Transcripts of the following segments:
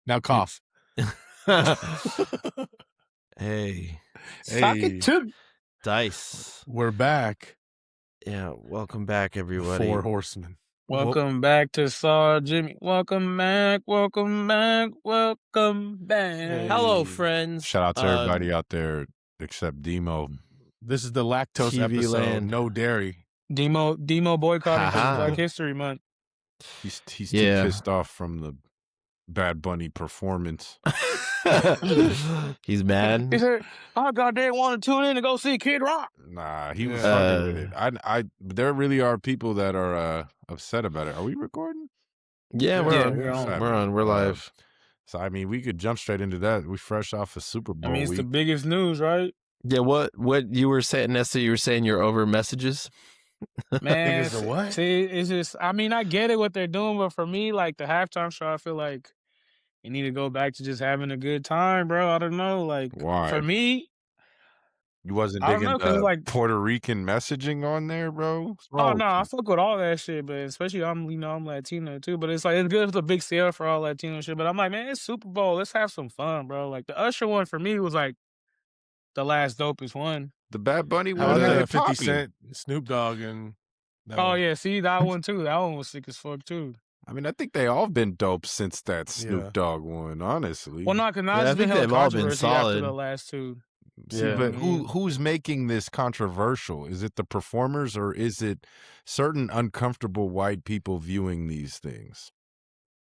Now cough. Hey, Suck it too. Dice. We're back. Yeah, welcome back, everybody. Four horsemen. Welcome back to Saw Jimmy. Welcome back. Welcome back. Welcome back. Hey. Hello, friends. Shout out to everybody out there except Demo. This is the lactose TV episode. land. No dairy. Demo boycotting for Ha-ha. Black History Month. He's Yeah. too pissed off from the Bad Bunny performance. He's mad. He said, "I goddamn want to tune in to go see Kid Rock." Nah, he was fucking with it. There really are people that are upset about it. Are we recording? Yeah, we're on. We're live. So I mean, we could jump straight into that. We fresh off a Super Bowl I mean, it's week. the biggest news, right? Yeah, what you were saying, Nesta? You were saying you're over messages. Man, Niggas are what? see, it's just, I mean, I get it what they're doing, but for me, like the halftime show, I feel like you need to go back to just having a good time, bro. I don't know, like Why? for me, You wasn't I don't digging know, 'cause the like Puerto Rican messaging on there, bro? oh no, I fuck with all that shit, but especially I'm Latino too. But it's like it's good for the big sale for all Latino shit. But I'm like, man, it's Super Bowl. Let's have some fun, bro. Like the Usher one for me was like the last dopest one. The Bad Bunny How one. about the 50 Cent, Snoop Dogg, and yeah, see that one too. That one was sick as fuck too. I mean, I think they all been dope since that Snoop Dogg one, honestly. Well, not because now I it's been think hella they've all been controversy after solid. the last two. See, but who's making this controversial? Is it the performers or is it certain uncomfortable white people viewing these things?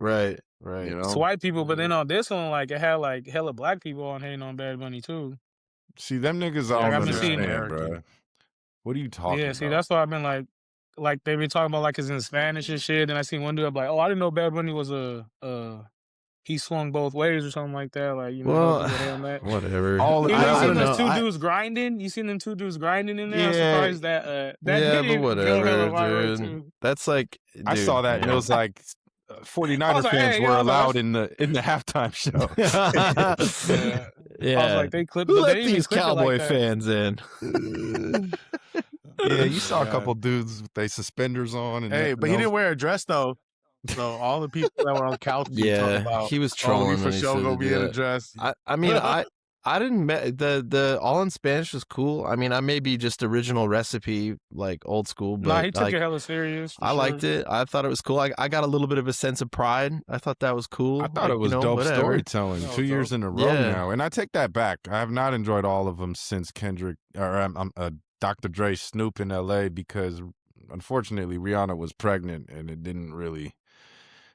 Right. You know? It's white people, but then on this one, like it had like hella black people on hating on Bad Bunny too. See, them niggas I don't understand, bro. What are you talking about? Yeah, see, that's why I've been like they've been talking about like it's in Spanish and shit. And I seen one dude like, oh, I didn't know Bad Bunny was he swung both ways or something like that. Like, you know, well, whatever. I seen those two dudes grinding. You seen them two dudes grinding in there? Yeah. I'm surprised that yeah, but whatever, dude. That's like I saw that and it was like 49er fans were allowed in the halftime show. Yeah. I was like, they clipped. Who let these Cowboy fans in? Yeah, you saw a couple dudes with their suspenders on. And but he didn't wear a dress though. So all the people that were on couch, yeah, he was trolling for sure gonna be in a dress. I mean, I didn't the all in Spanish was cool. I mean, I may be just original recipe, like old school, but he took it hella serious. I liked it. I thought it was cool. I got a little bit of a sense of pride. I thought that was cool. I thought it was dope storytelling. 2 years in a row now, and I take that back. I have not enjoyed all of them since Kendrick or Dr. Dre, Snoop in L.A. because unfortunately Rihanna was pregnant and it didn't really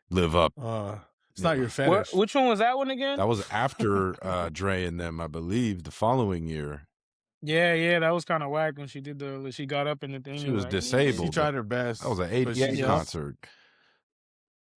live up. It's not your fetish. Which one was that one again? That was after Dre and them, I believe, the following year. Yeah, that was kind of whack when she she got up in the thing. She was disabled. She tried her best. That was an 80s concert.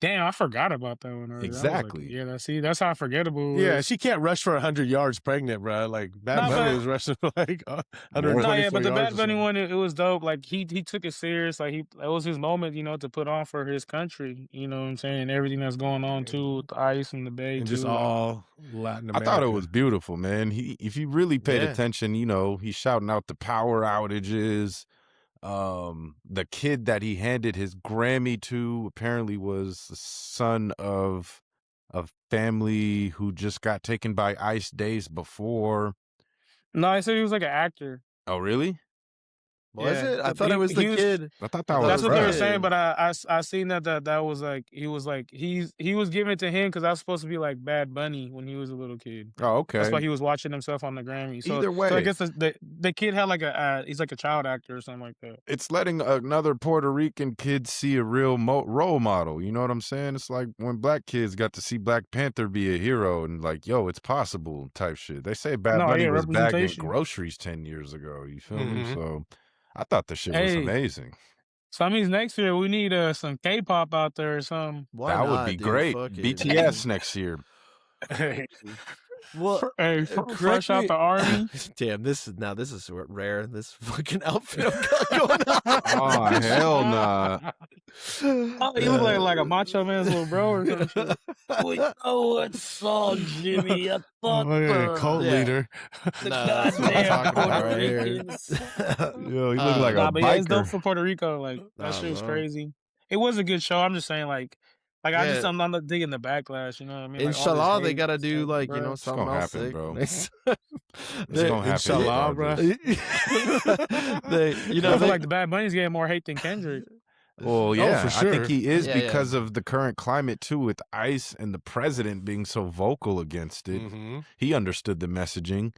Damn, I forgot about that one. Exactly. Like, that's how forgettable. Yeah, she can't rush for 100 yards pregnant, bro. Like Bad Bunny was rushing for like 120. No, yeah, but the Bad Bunny one, it was dope. Like he took it serious. Like that was his moment, you know, to put on for his country. You know what I'm saying? Everything that's going on too, with the ice and the Bay, and too. just all Latin America. I thought it was beautiful, man. If you really paid attention, you know, he's shouting out the power outages. The kid that he handed his Grammy to apparently was the son of a family who just got taken by ICE days before. No, I said he was like an actor. Oh, really? Was it? I thought it was the kid. I thought that was. That's what they were saying, but I seen that was like he was giving it to him because that was supposed to be like Bad Bunny when he was a little kid. Oh, okay. That's why he was watching himself on the Grammy. So, Either way, so I guess the kid had like he's like a child actor or something like that. It's letting another Puerto Rican kid see a real role model. You know what I'm saying? It's like when black kids got to see Black Panther be a hero and like, yo, it's possible type shit. They say Bad Bunny was bagging groceries 10 years ago. You feel me? So I thought the shit was amazing. So that means next year we need some K-pop out there or something. That would be great. BTS next year. Well, fresh out the army. Damn, this is rare. This fucking outfit I've got going on. Oh hell nah. You look like a Macho Man's little bro or something. We know what song, Jimmy. I thought cult leader. The goddamn Puerto Ricans. Yo, he look like a biker. But yeah, it's dope for Puerto Rico. Like that shit was crazy. It was a good show. I'm just saying, like Like I'm not digging the backlash. You know what I mean? Like, all this Inshallah, they hate gotta and do stuff, like bro. you know It's something gonna else. happen, bro. It's gonna happen. Inshallah, bro. You know, I feel like the Bad Bunny's getting more hate than Kendrick. Well, yeah, for I think sure. he is Yeah, because of the current climate too, with ICE and the president being so vocal against it. Mm-hmm. He understood the messaging.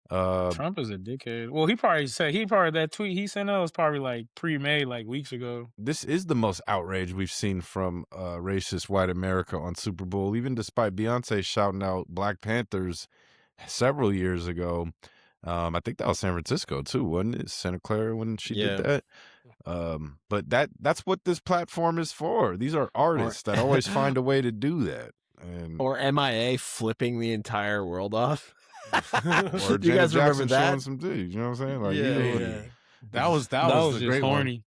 Trump is a dickhead. Well, that tweet he sent out was probably like pre-made like weeks ago. This is the most outrage we've seen from racist white America on Super Bowl, even despite Beyonce shouting out Black Panthers several years ago. I think that was San Francisco too, wasn't it? Santa Clara when she did that. But that's what this platform is for. These are artists that always find a way to do that. Or MIA flipping the entire world off. Or Do you guys remember that? showing some dudes, you know what I'm saying? Like, That was that was the just great horny.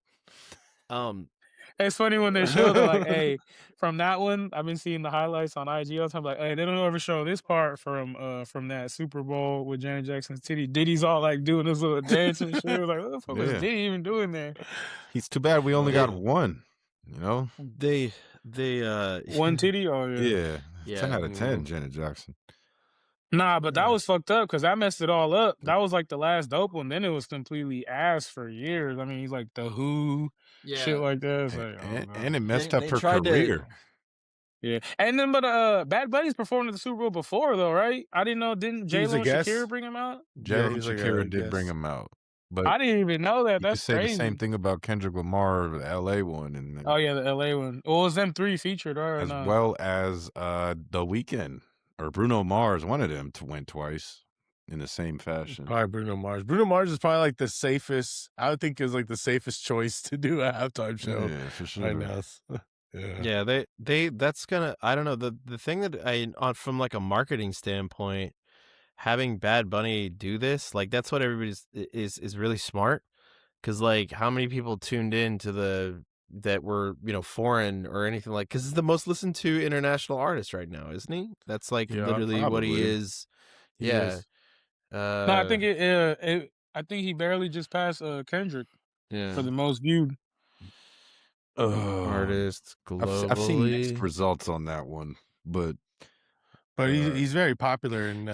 one. It's funny when they show the like, hey, from that one, I've been seeing the highlights on IG all the time. Like, hey, they don't ever show this part from that Super Bowl with Janet Jackson's titty. Diddy's all like doing this little dance and shit. Like, what the fuck was Diddy even doing there? He's too bad we only got one. You know, they one titty. Oh yeah, 10 out of 10, Janet Jackson. Nah, but that was fucked up because that messed it all up. That was like the last dope one. Then it was completely ass for years. I mean, he's like the Who, shit like that. It's like, and it messed up her career. Yeah, and then but Bad Bunny's performed at the Super Bowl before though, right? I didn't know. Didn't J-Lo and Shakira bring him out? J-Lo and Shakira did bring him out, but I didn't even know that. That's say crazy. the same thing about Kendrick Lamar, the LA one, and oh yeah, the LA one. Well, it was them three featured, as well as The Weeknd or Bruno Mars. One of them went twice in the same fashion. Probably Bruno Mars. Bruno Mars is probably like the safest. I would think is like the safest choice to do a halftime show. Yeah, for sure. Right now. they that's gonna, I don't know, the thing that from like a marketing standpoint, having Bad Bunny do this, like that's what everybody's is really smart, because like how many people tuned in to that were foreign or anything, like, because he's the most listened to international artist right now, isn't he? That's like literally probably what he is. He is. No, I think I think he barely just passed Kendrick for the most viewed artist globally. I've seen mixed results on that one, but he's very popular. And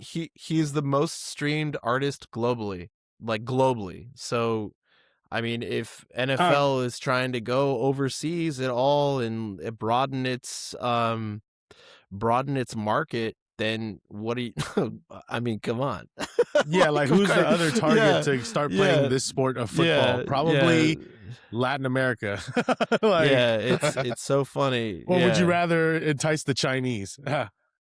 he's the most streamed artist globally, like globally. So, I mean, if NFL is trying to go overseas at all and broaden its market, then what do you? I mean, come on. Yeah, like who's the other target to start playing this sport of football? Probably Latin America. Like, it's so funny. Or would you rather entice the Chinese?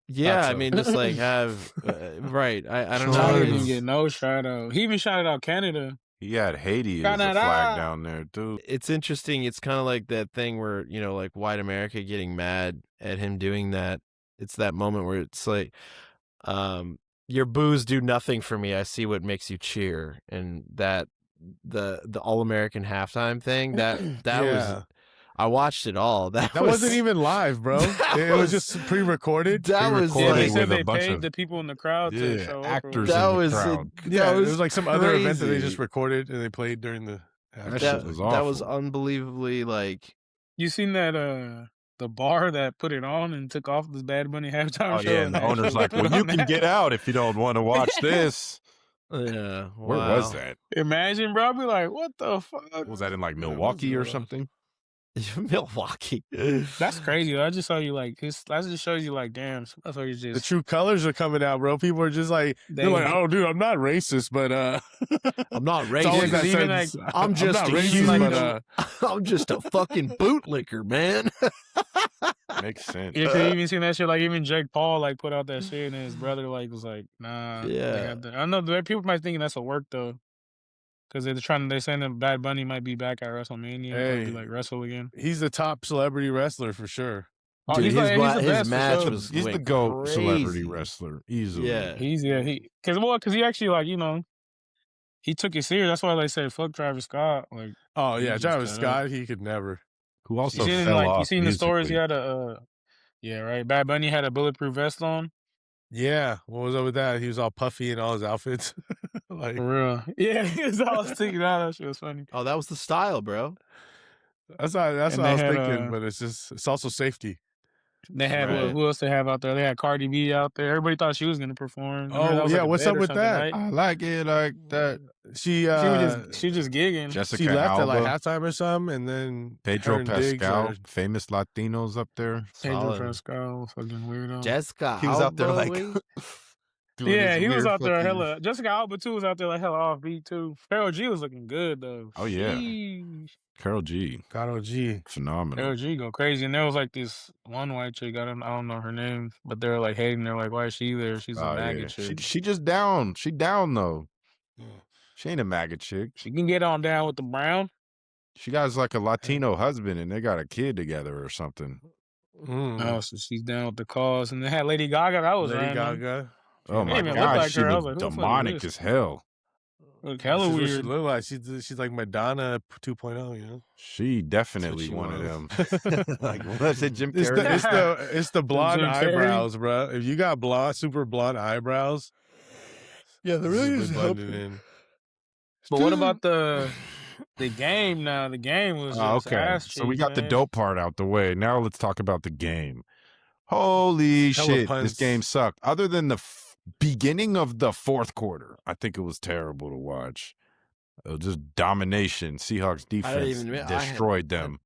Yeah, I mean, just like have right. I don't know. China didn't get no shout out. He even shouted out Canada. He had Haiti as a flag down there, too. It's interesting. It's kind of like that thing where, like white America getting mad at him doing that. It's that moment where it's like, your boos do nothing for me. I see what makes you cheer. And that the All-American halftime thing, that was, I watched it all. That wasn't even live, bro. It was just pre-recorded. That was like, they like, said they paid the people in the crowd to show actors up. in the crowd. It was like some other event that they just recorded and they played during the. That was awful. That was unbelievably like. You seen that the bar that put it on and took off this Bad Bunny halftime show? Yeah, and the owner's like, "Well, you can get out if you don't want to watch this." Yeah, where was that? Imagine, bro. I'd be like, "What the fuck?" Was that in like Milwaukee or something? Milwaukee. That's crazy. I just saw you like that just shows you like, damn, just the true colors are coming out, bro. People are just like, they're like, oh, dude, I'm not racist, but I'm not racist. Even like, I'm just a huge, I'm just a fucking bootlicker, man. Makes sense. Yeah, you even seen that shit. Like even Jake Paul like put out that shit, and his brother like was like, nah. Yeah. I know people might think that's a work though. Because they're saying that Bad Bunny might be back at WrestleMania and probably like wrestle again. He's the top celebrity wrestler for sure. Dude, he's his match was he's the GOAT celebrity wrestler easily. Yeah, because he actually he took it serious. That's why they said fuck Travis Scott. Like, oh yeah, Travis Scott, he could never. Who also fell off. You seen the stories? He had Bad Bunny had a bulletproof vest on. Yeah, what was up with that? He was all puffy in all his outfits. Like, for real. Yeah, he was all sticking out. That shit was funny. Oh, that was the style, bro. That's what I was thinking, but it's also safety. They had who else they have out there? They had Cardi B out there. Everybody thought she was gonna perform. Oh yeah, what's up with that? Right? I like it like that. She was just gigging. Jessica she left Alba, at like halftime or something, and then Pedro Pascal, famous Latinos up there. Pedro Pascal, fucking weirdo. Jessica, he was out there like. Yeah, he was out there hella. Jessica Alba too was out there like hella offbeat too. Karol G was looking good though. Oh yeah, Karol G, phenomenal. Karol G go crazy, and there was like this one white chick. I don't know her name, but they're like hating. They're like, why is she there? She's a MAGA chick. She just down. She down though. She ain't a MAGA chick. She can get on down with the brown. She got like a Latino husband, and they got a kid together or something. Oh, so she's down with the cause, and they had Lady Gaga. That was Lady Gaga. Oh my God, like she looked demonic as hell. Look hella weird. She look like she's like Madonna 2.0, you know. She definitely one of them. Like what's it, Jim Carrey? It's the blonde eyebrows, bro. If you got super blonde eyebrows, yeah, the really is blending in. But what about the game now? The game was just ass cheeks, so we got the dope part out the way. Now let's talk about the game. Holy shit, this game sucked. Other than the beginning of the fourth quarter, I think it was terrible to watch. Just domination. Seahawks defense destroyed them.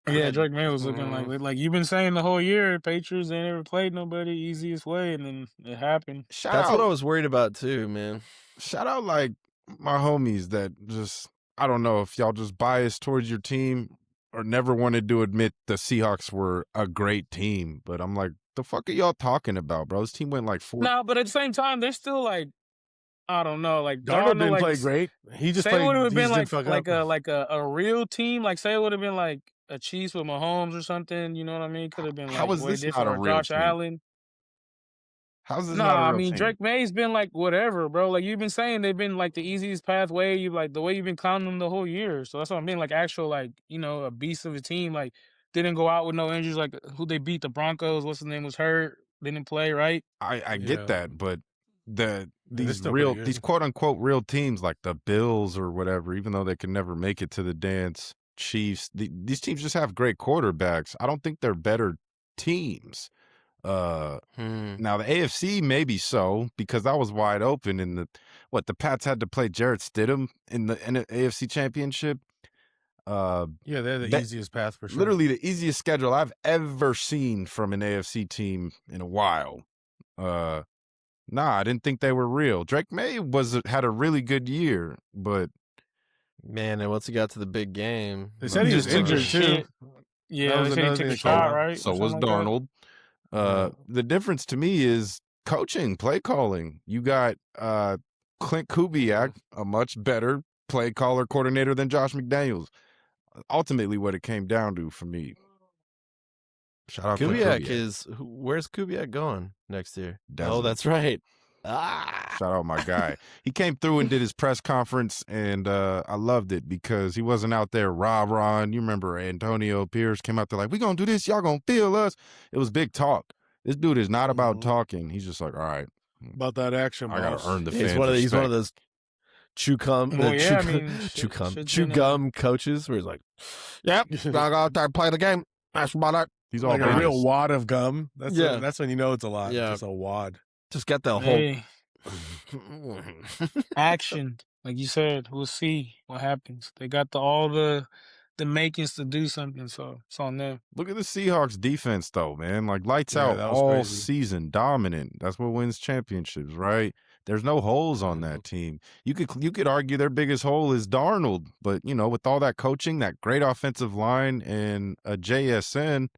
Yeah, Drake May was looking like you've been saying the whole year, Patriots ain't ever played nobody easiest way, and then it happened. That's what I was worried about too, man. Shout out like my homies that just, I don't know if y'all just biased towards your team or never wanted to admit the Seahawks were a great team. But I'm like, the fuck are y'all talking about, bro? This team went like 4. No, but at the same time, they're still like, I don't know, like Darnold didn't play great. He just played. Say it would have been like a real team. Like say it would have been like a Chiefs with Mahomes or something. You know what I mean? Could have been like how is way this different. not a real Josh team? Allen. How's this not a real I mean team? Drake May's been like whatever, bro. Like you've been saying, they've been like the easiest pathway. You like the way you've been clowning them the whole year. So that's what I mean. Like actual like a beast of a team. Like didn't go out with no injuries. Like who they beat the Broncos. What's his name was hurt. Didn't play right. I get that, but these quote unquote real teams like the Bills or whatever, even though they can never make it to the dance, Chiefs, these teams just have great quarterbacks. I don't think they're better teams. Now the AFC maybe so, because that was wide open, and the Pats had to play Jarrett Stidham in the AFC Championship. Yeah, they're the easiest path for sure. Literally the easiest schedule I've ever seen from an AFC team in a while. Nah, I didn't think they were real. Drake May had a really good year, but man, and once he got to the big game, they said he was injured too. Yeah, they said he took a shot, right? So was Darnold. The difference to me is coaching, play calling. You got Clint Kubiak, a much better play caller coordinator than Josh McDaniels. Ultimately, what it came down to for me. Shout out Kubiak. Where's Kubiak going next year? Desmond. Oh, that's right. Shout out my guy. He came through and did his press conference, and I loved it because he wasn't out there rah-rahing. You remember Antonio Pierce came out there like, we gonna do this, y'all gonna feel us. It was big talk. This dude is not about talking. He's just like, all right. About that action, I gotta earn the fans' He's one of those chew gum coaches where he's like, yep, I gotta play the game. That's about it. He's all like a real wad of gum. That's when you know it's a lot. Yeah. Just a wad. Just got the whole action. Like you said, we'll see what happens. They got all the makings to do something, so it's on them. Look at the Seahawks defense though, man. Like lights out all season, dominant. That's what wins championships, right? There's no holes on that team. You could argue their biggest hole is Darnold, but with all that coaching, that great offensive line, and a JSN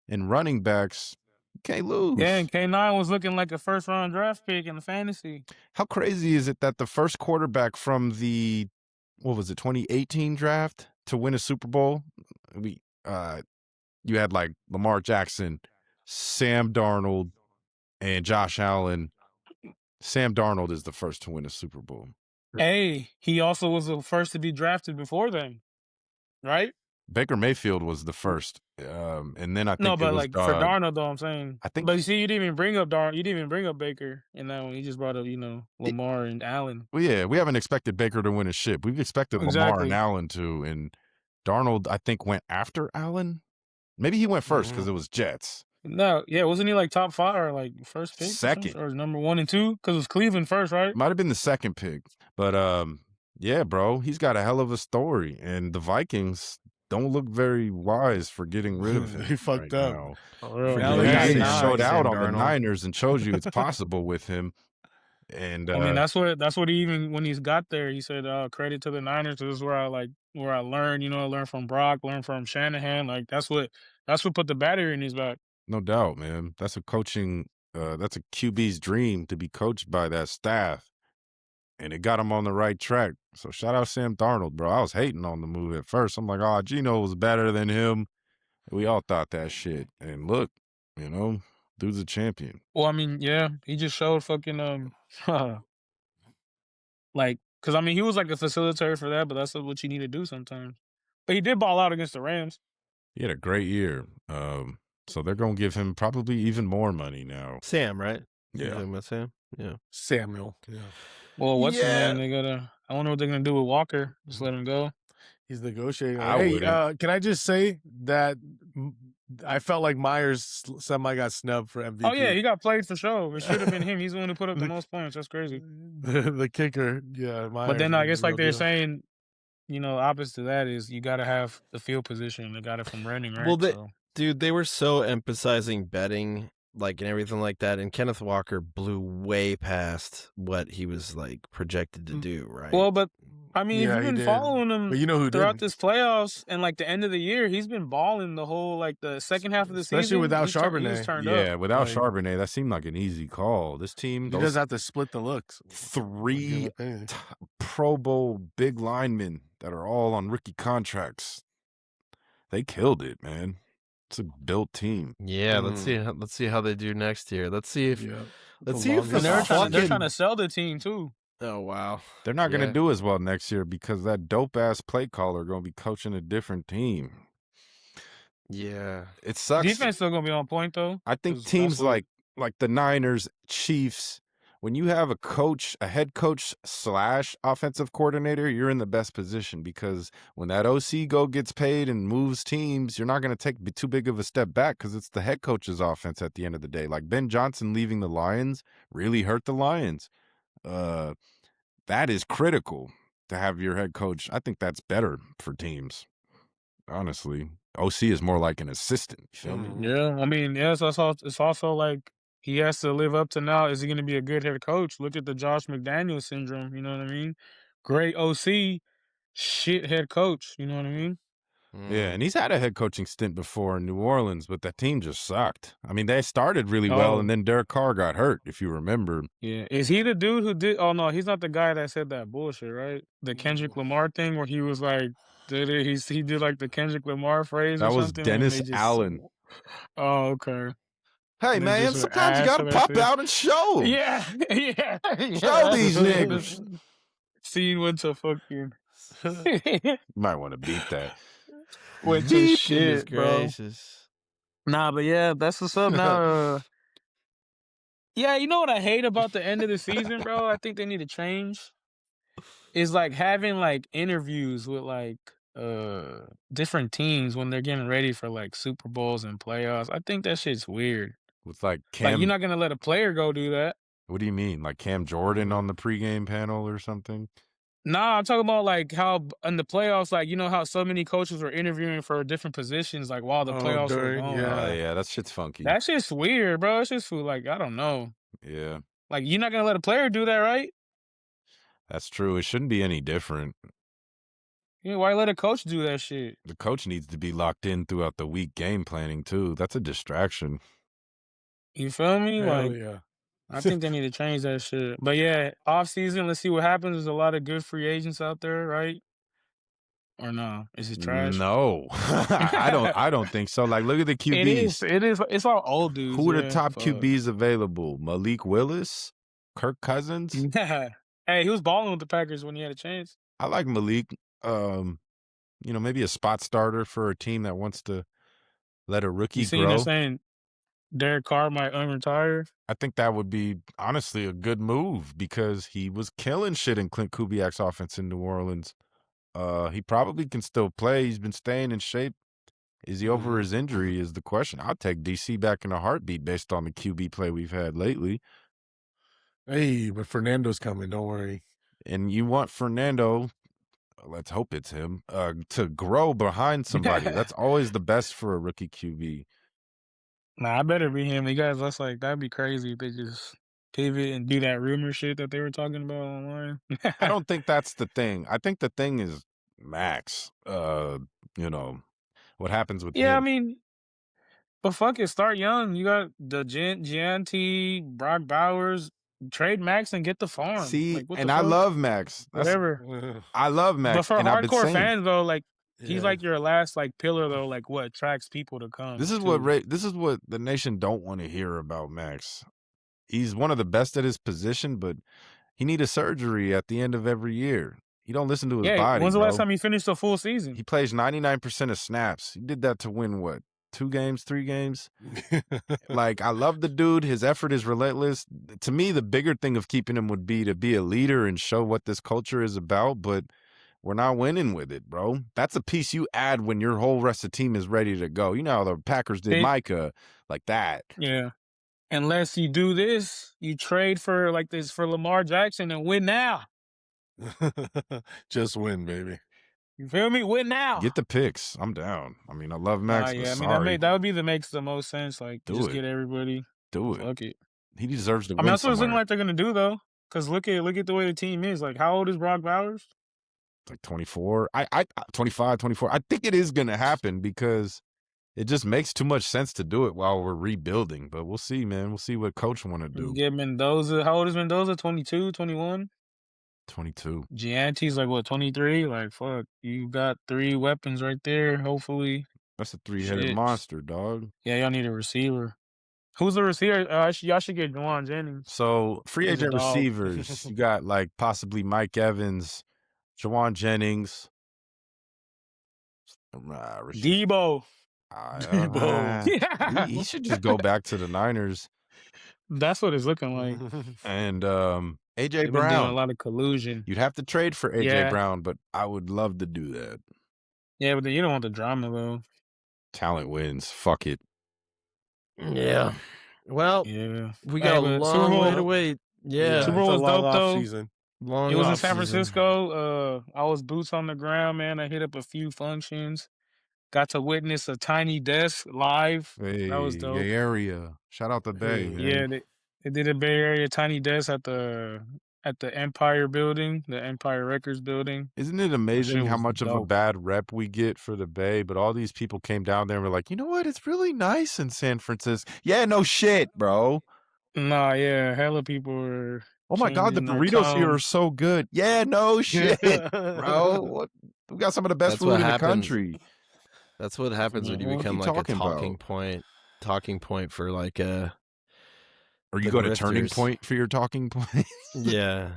and running backs, you can't lose. Yeah, and K9 was looking like a first-round draft pick in the fantasy. How crazy is it that the first quarterback from the 2018 draft to win a Super Bowl, you had like Lamar Jackson, Sam Darnold, and Josh Allen. Sam Darnold is the first to win a Super Bowl. Hey, he also was the first to be drafted before them, right? Baker Mayfield was the first, and then I think for Darnold though, I'm saying. But you see, you didn't even bring up Darnold. You didn't even bring up Baker in that one. You just brought up, Lamar and Allen. Well, yeah, we haven't expected Baker to win a ship. We've expected Lamar and Allen to, and Darnold, I think, went after Allen. Maybe he went first because it was Jets. No, yeah, wasn't he like top 5 or like first pick? Second. Or number 1 and 2? Because it was Cleveland first, right? Might have been the second pick. But yeah, bro, he's got a hell of a story. And the Vikings don't look very wise for getting rid of him. He fucked up. Now. They showed out on the Niners and showed you it's possible with him. And I mean, that's what he even when he's got there, he said, credit to the Niners. This is where I learned, I learned from Brock, learned from Shanahan. Like that's what put the battery in his back. No doubt, man. That's a QB's dream to be coached by that staff. And it got him on the right track. So shout out Sam Darnold, bro. I was hating on the move at first. I'm like, oh, Geno was better than him. We all thought that shit. And look, dude's a champion. Well, I mean, yeah, he just showed fucking like, because I mean, he was like a facilitator for that, but that's what you need to do sometimes. But he did ball out against the Rams. He had a great year. So they're gonna give him probably even more money now. Sam, right? Yeah. Talking about Sam? Yeah. Samuel. Yeah. Well, what's the name? I wonder what they're gonna do with Walker. Just let him go. He's negotiating. Hey, can I just say that I felt like Myers semi got snubbed for MVP. Oh yeah, he got played for sure. It should have been him. He's the one who put up the most points. That's crazy. The kicker, yeah. Myers, but then I guess like they're saying, opposite to that is you got to have the field position. They got it from running, right? Well, dude, they were so emphasizing betting, like, and everything like that, and Kenneth Walker blew way past what he was like projected to do, right? Well, but I mean, if you've been following him throughout this playoffs and like the end of the year, he's been balling the whole like the second half of the season. Especially without Charbonnet. Yeah, without Charbonnet, that seemed like an easy call. This team, he does have to split the looks. 3 Pro Bowl big linemen that are all on rookie contracts. They killed it, man. It's a built team. Yeah, let's see how they do next year. Let's see if they're trying to sell the team too. Oh wow, they're not going to do as well next year because that dope ass play caller going to be coaching a different team. Yeah, it sucks. Defense still going to be on point though. I think teams like the Niners, Chiefs, when you have a head coach / offensive coordinator, you're in the best position because when that OC gets paid and moves teams, you're not going to take too big of a step back because it's the head coach's offense at the end of the day. Like Ben Johnson leaving the Lions really hurt the Lions. That is critical to have your head coach. I think that's better for teams. Honestly, OC is more like an assistant. You feel me? Yeah, I mean, it's also like he has to live up to now. Is he going to be a good head coach? Look at the Josh McDaniels syndrome. You know what I mean? Great OC, shit head coach. You know what I mean? Yeah, and he's had a head coaching stint before in New Orleans, but that team just sucked. I mean, they started really well, and then Derek Carr got hurt, if you remember. Yeah, is he the dude who did? Oh no, he's not the guy that said that bullshit, right? The Kendrick Lamar thing, where he was like, he did like the Kendrick Lamar phrase. That or was something, Dennis Allen. Oh, okay. Hey man, sometimes you gotta pop out and show. Yeah. Show these niggas. See, went to fucking. Might want to beat that. Went to shit, bro. Nah, but yeah, that's what's up now. Yeah, you know what I hate about the end of the season, bro? I think they need to change. Is like having like interviews with like different teams when they're getting ready for like Super Bowls and playoffs. I think that shit's weird. With like Cam, like you're not gonna let a player go do that. What do you mean? Like Cam Jordan on the pregame panel or something? Nah, I'm talking about like how in the playoffs, like, you know how so many coaches were interviewing for different positions, like while the playoffs were going. Yeah, that shit's funky. That shit's weird, bro. It's just like, I don't know. Yeah. Like, you're not gonna let a player do that, right? That's true. It shouldn't be any different. Yeah, why let a coach do that shit? The coach needs to be locked in throughout the week game planning too. That's a distraction. You feel me? Hell like, yeah. I think they need to change that shit. But yeah, offseason, let's see what happens. There's a lot of good free agents out there, right? Or no? Is it trash? No. I don't think so. Like, look at the QBs. It is. It's all old dudes. Who are the top QBs available? Malik Willis? Kirk Cousins? Yeah. Hey, he was balling with the Packers when he had a chance. I like Malik. Maybe a spot starter for a team that wants to let a rookie grow. They're saying Derek Carr might unretire? I think that would be, honestly, a good move because he was killing shit in Clint Kubiak's offense in New Orleans. He probably can still play. He's been staying in shape. Is he over his injury is the question. I'll take DC back in a heartbeat based on the QB play we've had lately. Hey, but Fernando's coming. Don't worry. And you want Fernando, let's hope it's him, to grow behind somebody. That's always the best for a rookie QB. Nah, I better be him. You guys, that's like, that'd be crazy if they just pivot and do that rumor shit that they were talking about online. I don't think that's the thing. I think the thing is Max. You know, what happens with Yeah, I him. mean, but fuck it, start young. You got the Gianti, Brock Bowers, trade Max and get the farm. See, like, what and the I fuck? love Max. Whatever. I love Max. But for and I've been hardcore saying, fans though, like he's like your last like pillar though, like what attracts people to come. this is what the nation don't want to hear about Max. He's one of the best at his position, but he need a surgery at the end of every year. He don't listen to his body. When's the last time he finished a full season? He plays 99% of snaps. He did that to win what? 2 games, 3 games? Like, I love the dude. His effort is relentless. To me, the bigger thing of keeping him would be to be a leader and show what this culture is about, but we're not winning with it, bro. That's a piece you add when your whole rest of the team is ready to go. You know how the Packers did Micah, like that. Yeah. Unless you do this, you trade for like this for Lamar Jackson and win now. Just win, baby. You feel me? Win now. Get the picks. I'm down. I mean, I love Max. Yeah, but I mean that would be the makes the most sense. Like just get everybody. Do it. Fuck it. He deserves to win. I mean, that's what it's looking like they're gonna do though. Cause look at the way the team is. Like, how old is Brock Bowers? Like 24. 25, 24. I think it is gonna happen because it just makes too much sense to do it while we're rebuilding. But we'll see, man. We'll see what coach want to do. Get Mendoza. How old is Mendoza? 22, 21? 22. Gianti's like what, 23? Like fuck, you got 3 weapons right there. Hopefully, that's a 3-headed monster, dog. Yeah, y'all need a receiver. Who's the receiver? Y'all should get Juwan Jennings. So free agent receivers, you got like possibly Mike Evans, Juwan Jennings, Debo. Debo. He should just go back to the Niners. That's what it's looking like. And AJ Brown. Brown. A lot of collusion. You'd have to trade for AJ Brown, but I would love to do that. Yeah, but then you don't want the drama though. Talent wins. Fuck it. Yeah. Well, we got a long way to wait. Yeah. Super Bowl was dope though. Season. It was in San Francisco. I was boots on the ground, man. I hit up a few functions. Got to witness a Tiny Desk live. Hey, that was dope. Bay Area. Shout out the Bay. Yeah, they did a Bay Area Tiny Desk at the Empire building, the Empire Records building. Isn't it amazing how much of a bad rep we get for the Bay? But all these people came down there and were like, you know what? It's really nice in San Francisco. Yeah, no shit, bro. Nah, yeah, hella people were. Oh my God, the burritos here are so good. Yeah, no shit, bro. We got some of the best food in the country. That's what happens when you become like a talking point for like a. Or you go to Turning Point for your talking point. Yeah.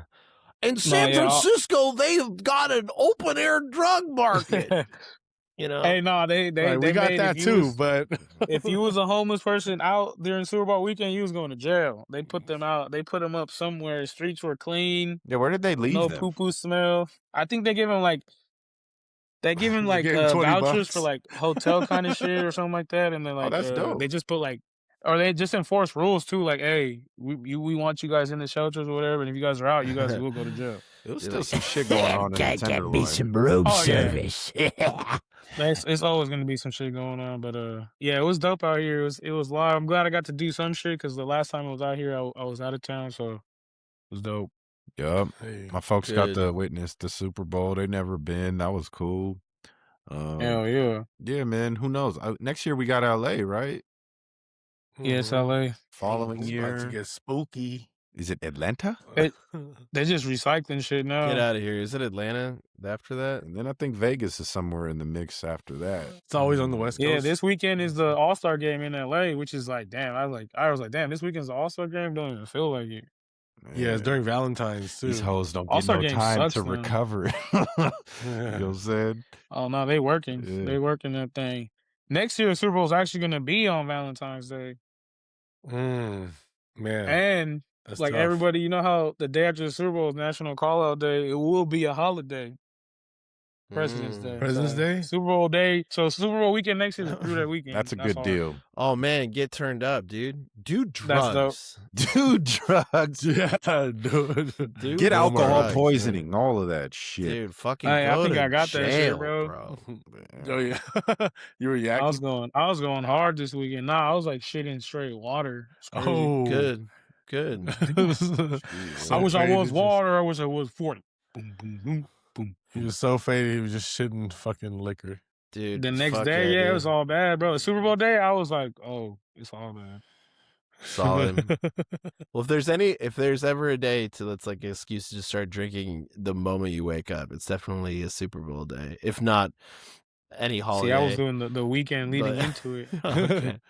In San Francisco, they've got an open air drug market. You know. Hey, no, they we got that too. But if you was a homeless person out during Super Bowl weekend, you was going to jail. They put them out. They put them up somewhere. Streets were clean. Yeah, where did they leave them? No poo-poo smell. I think they give them like. They give him like vouchers for like hotel kind of shit or something like that, and then like that's dope. They just put like, or they just enforce rules too, like, hey, we want you guys in the shelters or whatever, and if you guys are out, you guys will go to jail. There was still some shit going on in the Tenderloin. Get me some room service. It's always gonna be some shit going on, but yeah, it was dope out here. It was live. I'm glad I got to do some shit because the last time I was out here, I was out of town, so it was dope. Yup. My folks got to witness the Super Bowl. They never been. That was cool. Hell yeah. Yeah, man. Who knows? Next year we got LA, right? Yes, LA. Following year. About to get spooky. Is it Atlanta? They're just recycling shit now. Get out of here. Is it Atlanta after that? And then I think Vegas is somewhere in the mix after that. It's always on the West Coast. Yeah, this weekend is the All-Star game in LA, which is like, damn. I was like, damn, this weekend's the All-Star game? Don't even feel like it. Yeah, it's during Valentine's too. These hoes don't get no time to recover. You know what I'm saying? Oh no, they working. Yeah. They working that thing. Next year, the Super Bowl is actually going to be on Valentine's Day. Man, and that's like tough. everybody, you know how the day after the Super Bowl is National Call Out Day. It will be a holiday. President's Day. President's Day? Super Bowl day. So Super Bowl weekend next year through that weekend. That's a good hard. deal. Oh man, get turned up, dude. Do That's dope. drugs. Do drugs. Yeah, dude. Get alcohol drugs, poisoning, all of that shit. dude. Fucking I go think to I got that shit, jail, bro. Oh yeah, you were yakking. I was going hard this weekend. Nah, I was like shitting straight water. It's crazy. Oh, Good. I wish I was water. I wish I was 40. Boom, boom, boom, boom. He was so faded. He was just shitting fucking liquor. Dude, The next fuck day, yeah, dude. it was all bad, bro. Super Bowl day, I was like, oh, it's all bad. Solid. Well, if there's ever a day that's like an excuse to just start drinking the moment you wake up, it's definitely a Super Bowl day. If not any holiday. See, I was doing the weekend leading into it. Okay.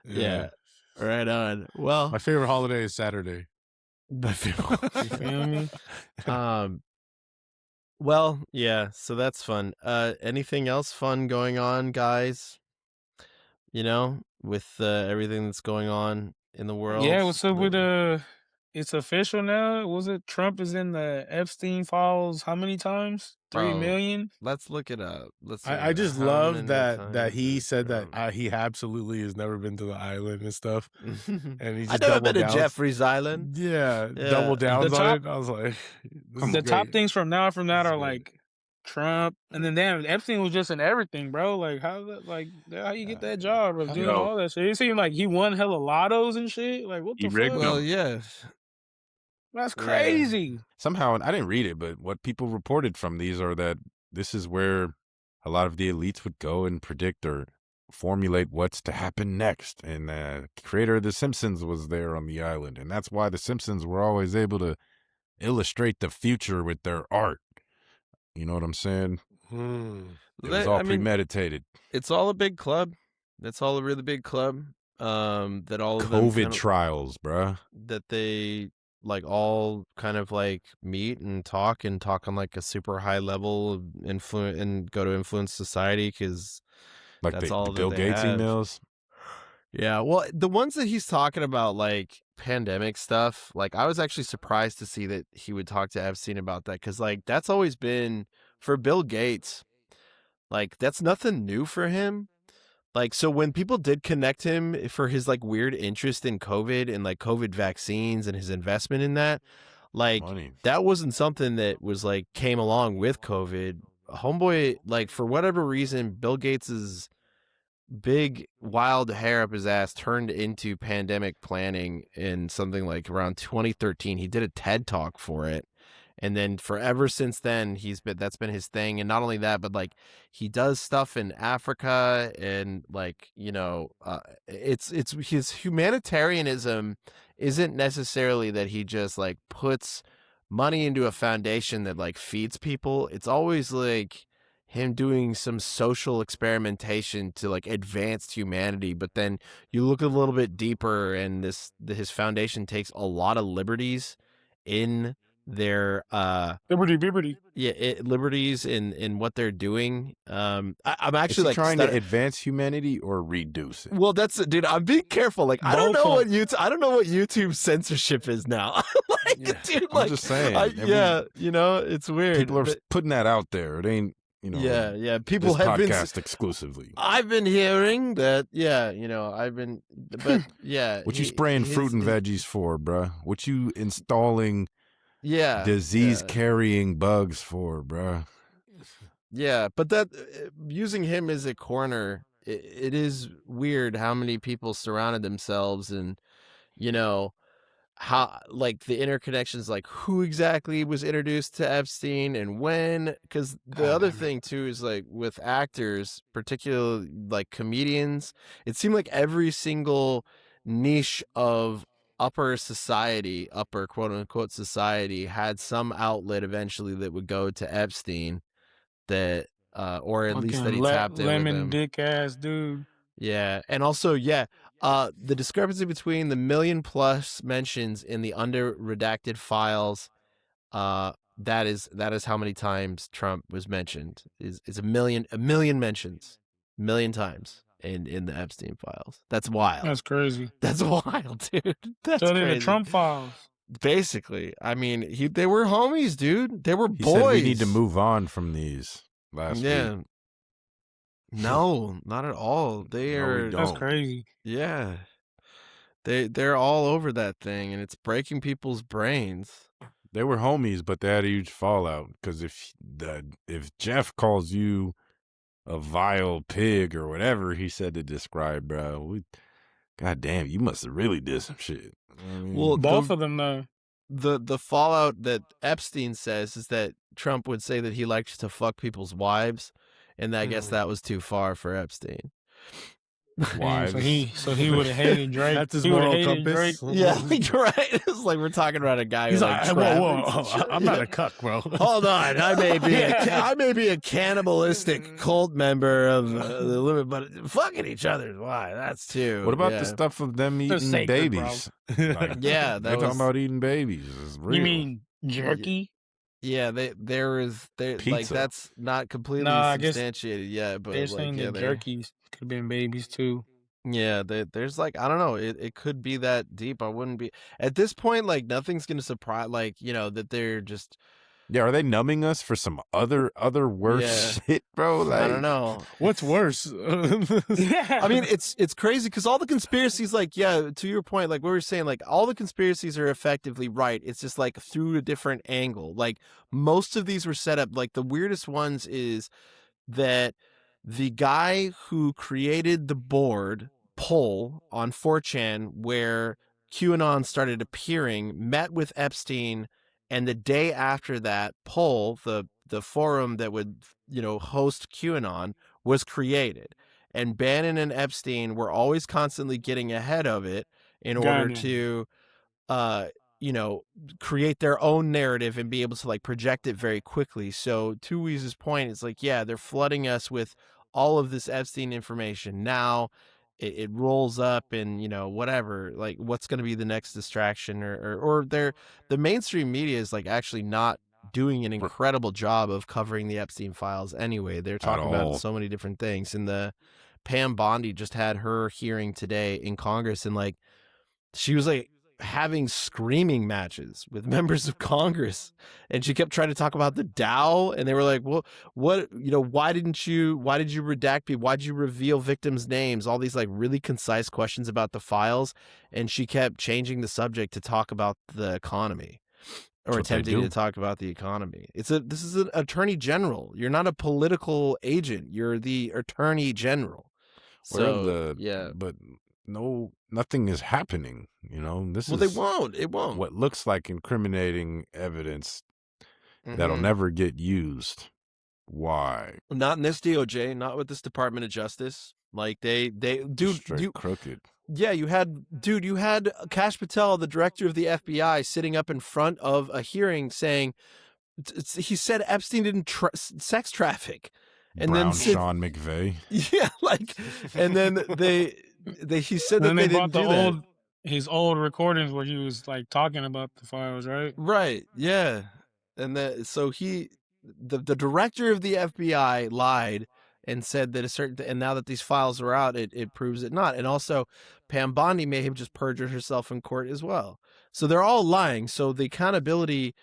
Yeah. Right on. Well, My favorite holiday is Saturday. You feel me? Well, yeah, so that's fun. Anything else fun going on, guys? You know, with everything that's going on in the world. Yeah, what's up with it's official now? Was it Trump is in the Epstein files how many times? 3 million? Let's look it up. I just love that he said that he absolutely has never been to the island and stuff, and he just I've never been to doubled Jeffrey's Island. Yeah, double downs on it. I was like, The top things from now are like Trump, and then damn, Epstein was just in everything, bro. Like how you get that job of doing all that shit? It seemed like he won hella lottos and shit. Like what the fuck? Well, yeah. That's crazy. Somehow, and I didn't read it, but what people reported from these are that this is where a lot of the elites would go and predict or formulate what's to happen next. And the creator of The Simpsons was there on the island. And that's why The Simpsons were always able to illustrate the future with their art. You know what I'm saying? It was all premeditated. It's all a big club. That's all a really big club. That all of COVID trials, bruh. That they like all kind of like meet and talk on like a super high level of influence and go to influence society because like that's the Bill Gates emails. Yeah, well, the ones that he's talking about, like pandemic stuff, like I was actually surprised to see that he would talk to Epstein about that because like that's always been for Bill Gates, like that's nothing new for him. Like, so when people did connect him for his like weird interest in COVID and like COVID vaccines and his investment in that, like that wasn't something that was like came along with COVID. Homeboy, like for whatever reason, Bill Gates's big wild hair up his ass turned into pandemic planning in something like around 2013. He did a TED talk for it. And then forever since then, that's been his thing. And not only that, but like he does stuff in Africa and like, you know, it's his humanitarianism isn't necessarily that he just like puts money into a foundation that like feeds people. It's always like him doing some social experimentation to like advance humanity. But then you look a little bit deeper and his foundation takes a lot of liberties in their liberty liberties in what they're doing. I'm actually like trying to advance humanity or reduce it. Well, that's dude, I'm being careful. Like I don't know what YouTube censorship is now. Dude, I'm just saying. You know, it's weird. People are putting that out there. It ain't, you know. Yeah. People have podcast exclusively. I've been hearing that. Yeah, you know, but yeah. What you spraying fruit and veggies for, bruh? What you installing? Yeah, disease carrying bugs for, bruh. Yeah, but that using him as a corner, it is weird how many people surrounded themselves, and you know how like the interconnections, like who exactly was introduced to Epstein and when. Because the other thing too is like with actors, particularly like comedians, it seemed like every single niche of upper quote unquote society had some outlet eventually that would go to Epstein that or at least that he tapped in with him. Dick ass dude. Yeah. And also, the discrepancy between the 1 million plus mentions in the under redacted files, that is how many times Trump was mentioned. Is a million mentions, 1 million times in the Epstein files. That's wild. That's crazy. That's wild, dude. That's so crazy. The Trump files. Basically, I mean, they were homies, dude. They were boys. Said we need to move on from these. last Yeah. week. No, not at all. They No, we are. That's don't. crazy. Yeah. They're all over that thing, and it's breaking people's brains. They were homies, but they had a huge fallout because if Jeff calls you a vile pig or whatever he said to describe, bro, God damn, you must have really did some shit. I mean, Well, Both of them, though. the fallout that Epstein says is that Trump would say that he likes to fuck people's wives, and I guess that was too far for Epstein. wives. So he would have hated Drake. That's his He would've moral hated compass. Drake. Yeah, like, right. It's like we're talking about a guy He's who like, whoa, I'm not a cuck, bro. Hold on, I may be a cannibalistic cult member of the limit, but fucking each other's why? That's too. What about the stuff of them eating sacred, babies? Like, Yeah, they're talking about eating babies. It's real. You mean jerky? Yeah, there like that's not completely I guess substantiated yet, but they're like saying that jerkies could have been babies too. Yeah, there's like I don't know, it could be that deep. I wouldn't be at this point. Like nothing's gonna surprise. Like that they're just. Yeah, are they numbing us for some other worse shit, bro? Like, I don't know. What's worse? I mean, it's crazy because all the conspiracies, like, yeah, to your point, like what we were saying, like all the conspiracies are effectively right. It's just like through a different angle. Like most of these were set up. Like the weirdest ones is that the guy who created the board poll on 4chan where QAnon started appearing met with Epstein, and the day after that poll, the forum that would host QAnon was created, and Bannon and Epstein were always constantly getting ahead of it in order to create their own narrative and be able to like project it very quickly. So to Weeze's point, it's like, yeah, they're flooding us with all of this Epstein information. Now it rolls up and, whatever, like what's going to be the next distraction or the mainstream media is like actually not doing an incredible job of covering the Epstein files anyway. They're talking about so many different things. And the Pam Bondi just had her hearing today in Congress, and like, she was like having screaming matches with members of Congress, and she kept trying to talk about the Dow, and they were like, well, what, why did you redact people? Why did you reveal victims' names? All these like really concise questions about the files. And she kept changing the subject to talk about the economy, or attempting to talk about the economy. This is an attorney general. You're not a political agent. You're the attorney general. So, but nothing is happening. This is. They won't. It won't. What looks like incriminating evidence that'll never get used. Why? Not in this DOJ. Not with this Department of Justice. Like dude, crooked. Yeah, you had Kash Patel, the director of the FBI, sitting up in front of a hearing saying, he said Epstein didn't sex traffic. And Brown then Sean McVeigh. Yeah, like, and then he said that they didn't do that. His old recordings where he was like talking about the files, right? Right. Yeah. And so the director of the FBI lied and said that and now that these files are out, it proves it not. And also Pam Bondi may have just perjured herself in court as well. So they're all lying. So the accountability,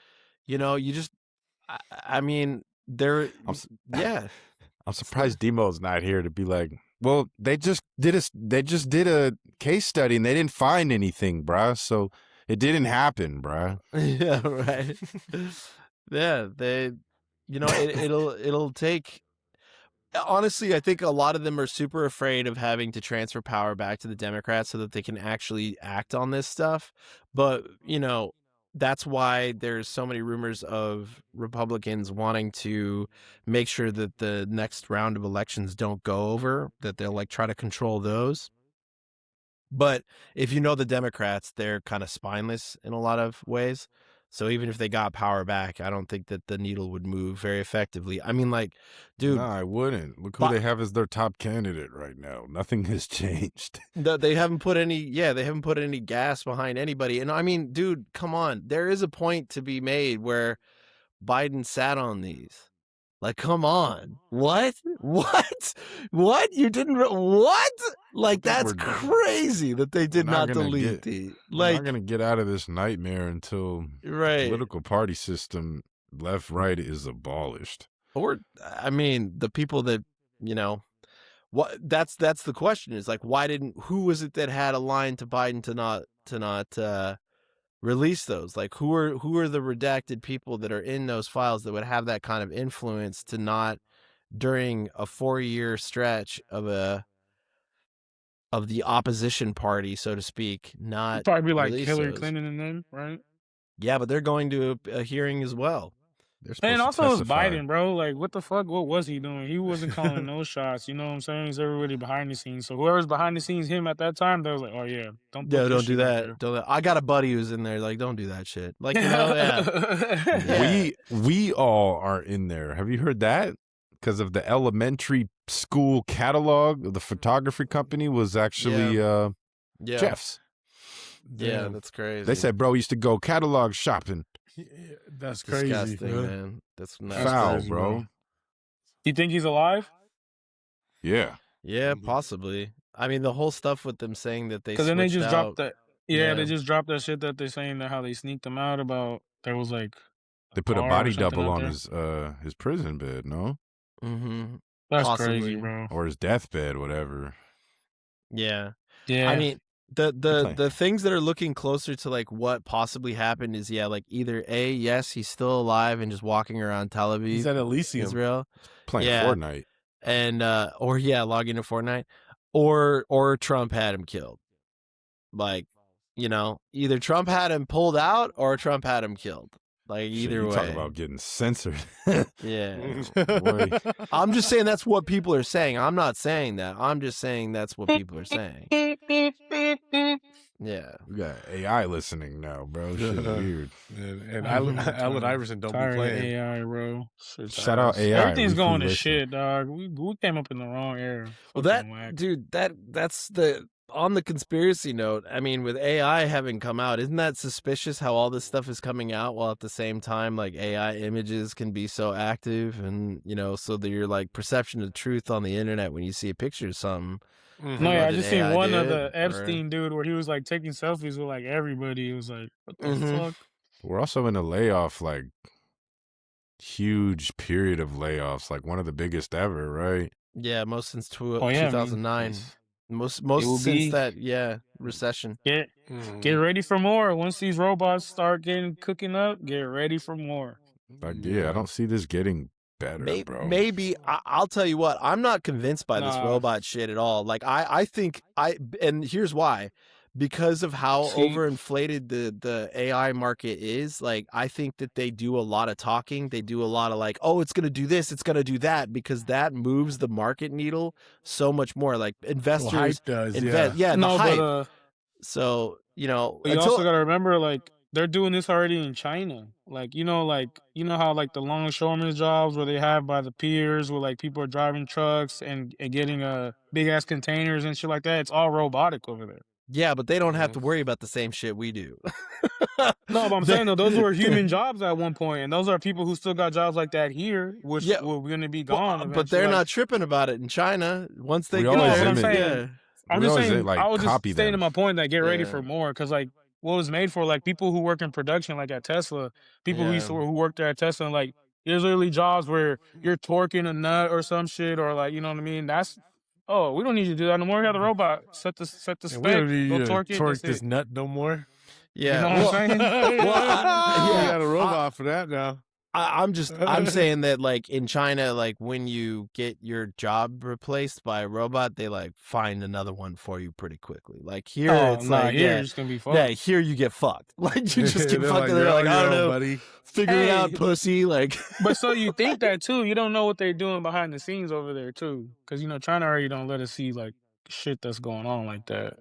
I mean, I'm surprised Demo's not here to be like, well, they just did a case study and they didn't find anything, bruh. So it didn't happen, bruh. Yeah, right. Yeah, it'll take. Honestly, I think a lot of them are super afraid of having to transfer power back to the Democrats so that they can actually act on this stuff. But that's why there's so many rumors of Republicans wanting to make sure that the next round of elections don't go over, that they'll like try to control those. But if the Democrats, they're kind of spineless in a lot of ways. So even if they got power back, I don't think that the needle would move very effectively. I mean, like, dude. No, I wouldn't. Look who they have as their top candidate right now. Nothing has changed. They haven't put any gas behind anybody. And I mean, dude, come on. There is a point to be made where Biden sat on these. Like, come on. What? You didn't, what? Like, that's crazy that they did not delete the. Like, we're not going to get out of this nightmare until the political party system, left, right, is abolished. Or, I mean, the people that, what that's the question is like, who was it that had a line to Biden to not release those? Like, who are the redacted people that are in those files that would have that kind of influence to not, during a 4-year stretch of the opposition party, so to speak, not It'd probably be like release Hillary those? Clinton and them, right? Yeah, but they're going to a hearing as well. They're supposed And to also it's testify. Biden, bro. Like, what the fuck? What was he doing? He wasn't calling no shots. You know what I'm saying? He's everybody behind the scenes. So whoever's behind the scenes, him at that time, they was like, oh yeah, don't put this Don't do shit out that. Don't. I got a buddy who's in there. Like, don't do that shit. Like, there. yeah. We all are in there. Have you heard that? Because of the elementary school catalog, the photography company was actually Jeff's. Yeah, that's crazy. They said, bro, used to go catalog shopping. That's crazy, disgusting, man. That's foul, crazy, bro. You think he's alive? Yeah. Yeah, possibly. I mean, the whole stuff with them saying that they Because then they just dropped dropped that. Yeah. They just dropped that shit that they're saying that how they sneaked him out about. There was like They put a car or body something double out on there. his prison bed, no? Mm-hmm. That's Possibly. crazy, bro. Or his deathbed, whatever. Yeah. Yeah. I mean, the things that are looking closer to like what possibly happened is like either yes, he's still alive and just walking around Tel Aviv, He's at Elysium, Israel, playing Fortnite, and or logging to Fortnite, or Trump had him killed. Like, either Trump had him pulled out or Trump had him killed. Like, either way. Talk about getting censored. Yeah. Boy. I'm just saying that's what people are saying. I'm not saying that. I'm just saying that's what people are saying. Yeah. We got AI listening now, bro. Shit weird. And Allen Iverson don't be playing. AI, bro. Shout out AI. Everything's going to shit, dog. We came up in the wrong era. Well, that's on the conspiracy note. I mean, with AI having come out, isn't that suspicious how all this stuff is coming out while at the same time, like, AI images can be so active and, so that your like perception of truth on the internet when you see a picture of something. Mm-hmm. No, I just seen one of the Epstein dude where he was like taking selfies with like everybody. It was like, what the fuck? We're also in a layoff, like huge period of layoffs, like one of the biggest ever, right? Yeah, most since 2009. Most since that, recession. Get ready for more. Once these robots start cooking up, get ready for more. Like, I don't see this getting better, bro. Maybe I'll tell you what, I'm not convinced by this robot shit at all. Like, I think and here's why. Because of how overinflated the AI market is, like, I think that they do a lot of talking. They do a lot of like, oh, it's going to do this, it's going to do that, because that moves the market needle so much more. Like, investors hype does, invest. Yeah, no, hype. But, so, you also got to remember, like, they're doing this already in China. Like, how like the longshoreman jobs where they have by the piers where like people are driving trucks and getting big ass containers and shit like that. It's all robotic over there. Yeah, but they don't have to worry about the same shit we do. No, but I'm saying, though, those were human jobs at one point, and those are people who still got jobs like that here, which were going to be gone. But they're not tripping about it in China. Once they get there, I'm just saying, like, I was just copy saying them. to my point that get ready for more, because like what was made for like people who work in production, like at Tesla, people who work there at Tesla, and like there's literally jobs where you're torquing a nut or some shit, or like, you know what I mean? That's we don't need you to do that no more. We got the robot set the spec, we don't need go you torque to torque this nut no more. Yeah, you know what I'm saying? We got a robot for that now. I'm saying that, like, in China, like, when you get your job replaced by a robot, they like find another one for you pretty quickly. Like, here, it's like, you're just gonna be fucked. Yeah, here you get fucked. Like, you just get fucked. Like, They're like, I don't know, buddy. Figure it out, pussy. Like, but so you think that too? You don't know what they're doing behind the scenes over there too, because China already don't let us see like shit that's going on like that.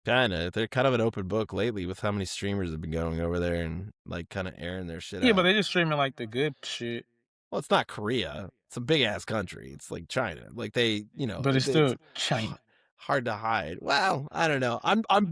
Kinda. They're kind of an open book lately with how many streamers have been going over there and like kind of airing their shit out. Yeah, but they're just streaming like the good shit. Well, it's not Korea. It's a big ass country. It's like China. Like, they, But it's still China. Hard to hide. Well, I don't know. I'm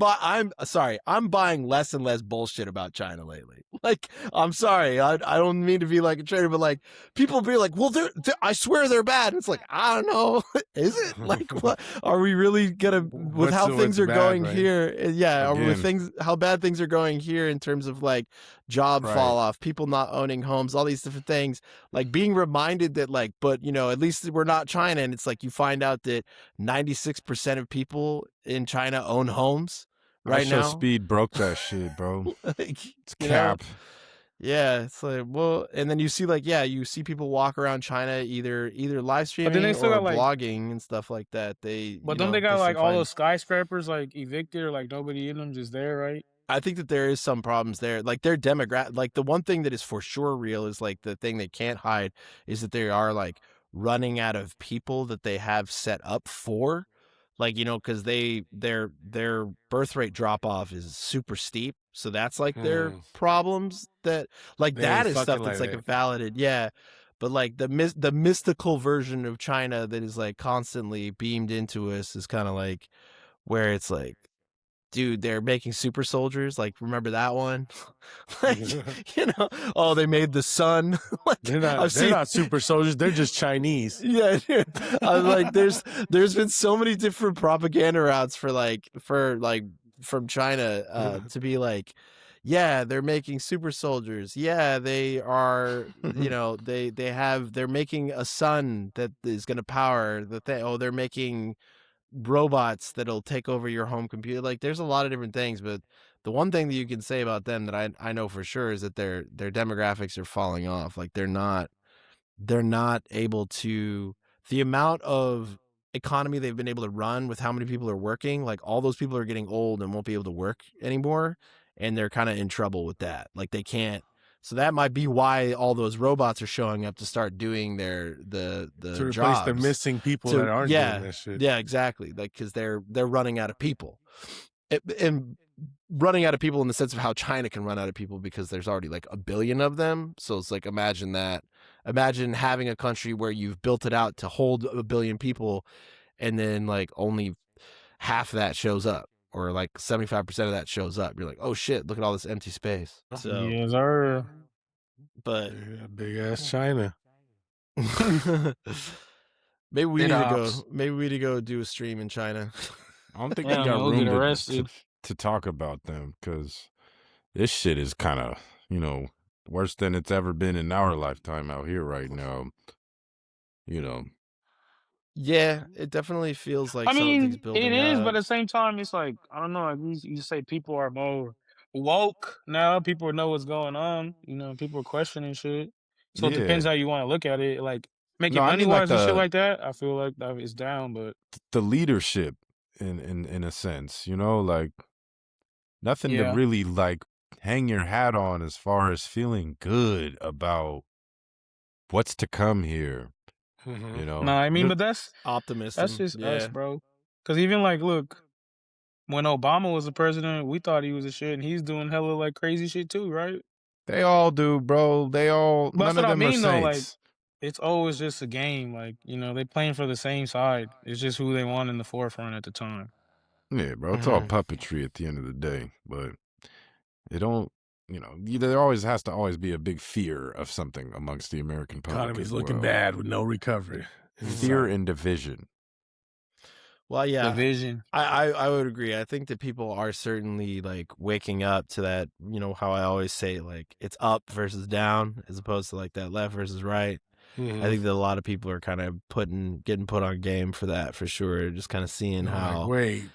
buying less and less bullshit about China lately. Like, I'm sorry, I don't mean to be like a traitor, but like people be like, well, they're I swear they're bad. It's like, I don't know, is it like what are we really gonna with how things are going here? Yeah, with how bad things are going here in terms of like job fall off, people not owning homes, all these different things. Like being reminded that like, but at least we're not China, and it's like you find out that 96% of people in China own homes. Right now, Speed broke that shit, bro. Like, it's cap. Yeah, it's like, well, and then you see like, you see people walk around China either live streaming or vlogging and stuff like that. But don't they got like all those skyscrapers like evicted or like nobody in them, just there, right? I think that there is some problems there. Like their demographic, like the one thing that is for sure real is like the thing they can't hide is that they are like running out of people that they have set up for. Like, because their birth rate drop off is super steep. So that's like their problems that like that is stuff that's like invalidated. Yeah. But like the mystical version of China that is like constantly beamed into us is kind of like where it's like, dude, they're making super soldiers. Like, remember that one? Like, oh, they made the sun. Like, they're not super soldiers. They're just Chinese. Yeah, I'm like, there's been so many different propaganda routes for from China to be like, yeah, they're making super soldiers. Yeah, they are. They're making a sun that is going to power the thing. Oh, they're making robots that'll take over your home computer. Like there's a lot of different things, but the one thing that you can say about them that I know for sure is that their demographics are falling off. Like they're not able to, the amount of economy they've been able to run with how many people are working, like all those people are getting old and won't be able to work anymore, and they're kind of in trouble with that. Like they can't. So that might be why all those robots are showing up to start doing the to replace jobs. the missing people that aren't doing this shit. Yeah, exactly. Like because they're running out of people, and running out of people in the sense of how China can run out of people because there's already like 1 billion of them. So it's like imagine having a country where you've built it out to hold 1 billion people, and then like only half of that shows up. Or like 75% of that shows up. You're like, oh shit, look at all this empty space. So yes, sir. But big ass China. Maybe we need to go do a stream in China. I don't think we got room to talk about them because this shit is kind of, worse than it's ever been in our lifetime out here right now. Yeah, it definitely feels like something's building it is, up. but at the same time, it's like, I don't know, like you say people are more woke now. People know what's going on. People are questioning shit. So it depends how you want to look at it. Like making money-wise and shit like that, I feel like that is down, but the leadership in a sense, like nothing to really like hang your hat on as far as feeling good about what's to come here. But that's optimism. That's just us, bro. Because even like, look, when Obama was the president, we thought he was a shit, and he's doing hella like crazy shit too, right? They all do, bro. They all. But none of them are saints. Though, like, it's always just a game. Like, they playing for the same side. It's just who they want in the forefront at the time. Yeah, bro. It's all puppetry at the end of the day, but it don't. There always has to always be a big fear of something amongst the American public. Economy's looking bad with no recovery. Fear and division. Well, yeah, division. I would agree. I think that people are certainly like waking up to that. How I always say, like it's up versus down, as opposed to like that left versus right. I think that a lot of people are kind of getting put on game for that for sure. Just kind of seeing how. Wait.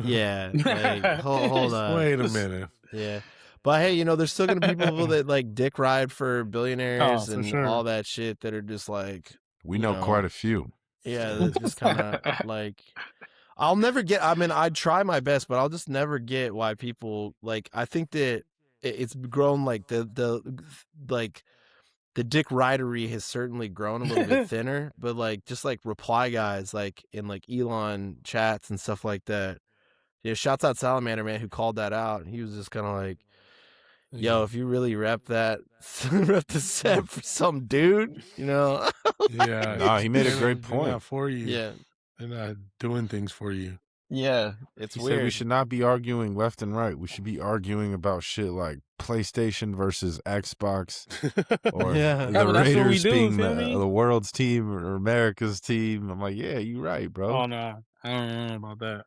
Yeah. Like, hold on. Wait a minute. Yeah. But hey, there's still gonna be people that like dick ride for billionaires and all that shit that are just like we know quite a few. Yeah, that's just kind of like I'll never get. I mean, I try my best, but I'll just never get why people like. I think that it's grown like the dick ridery has certainly grown a little bit thinner, but like just like reply guys like in like Elon chats and stuff like that. Shouts out Salamander Man who called that out. He was just kind of like. Yo, if you really rep the set for some dude, Yeah. Nah, he made a great point. Not for you. Yeah. They're not doing things for you. Yeah, it's He weird. said we should not be arguing left and right. We should be arguing about shit like PlayStation versus Xbox, or Yeah. Yeah, the but that's what we Raiders do. being Feel me? the world's team or America's team. I'm like, yeah, you're right, bro. Oh no, I don't know about that.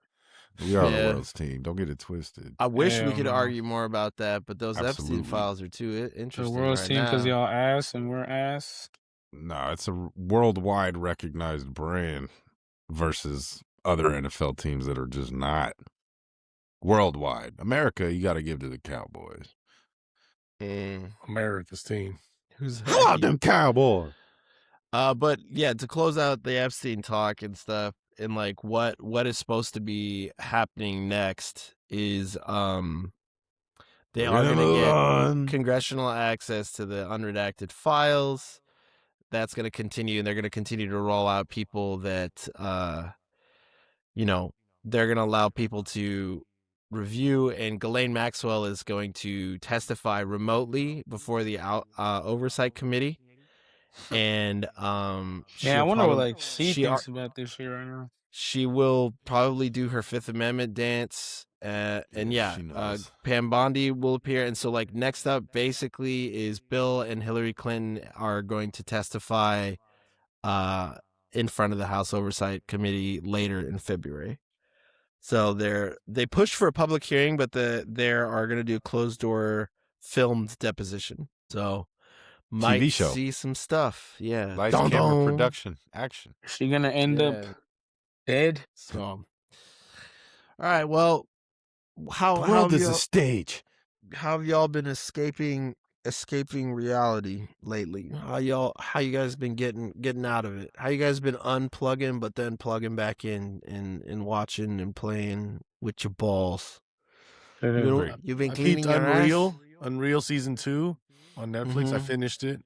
We are the Yeah. world's team. Don't get it twisted. I wish we Hell could no. argue more about that, but those Epstein Absolutely. files are too The interesting world's right team because now. y'all ass and we're ass. No, it's a worldwide recognized brand versus other NFL teams that are just not worldwide. America, you got to give to the Cowboys. America's team. Who's How about them Cowboys? But yeah, to close out the Epstein talk and stuff, and like what is supposed to be happening next is they are going to get congressional access to the unredacted files. That's going to continue, and they're going to continue to roll out people that they're going to allow people to review, and Ghislaine Maxwell is going to testify remotely before the oversight committee. And Yeah, I wonder what like she thinks about this shit right now. She will probably do her Fifth Amendment dance, and Pam Bondi will appear. And so, like, next up, basically, is Bill and Hillary Clinton are going to testify in front of the House Oversight Committee later in February. So they pushed for a public hearing, but they are going to do a closed door filmed deposition. So might TV show. see some stuff. Yeah, Lights, camera, production, action. Is she gonna end up dead? So, all right. Well, the world is a stage. How have y'all been escaping reality lately? How you guys been getting out of it? How you guys been unplugging but then plugging back in and watching and playing with your balls? You've been cleaning your ass? Unreal season 2 on Netflix. I finished it.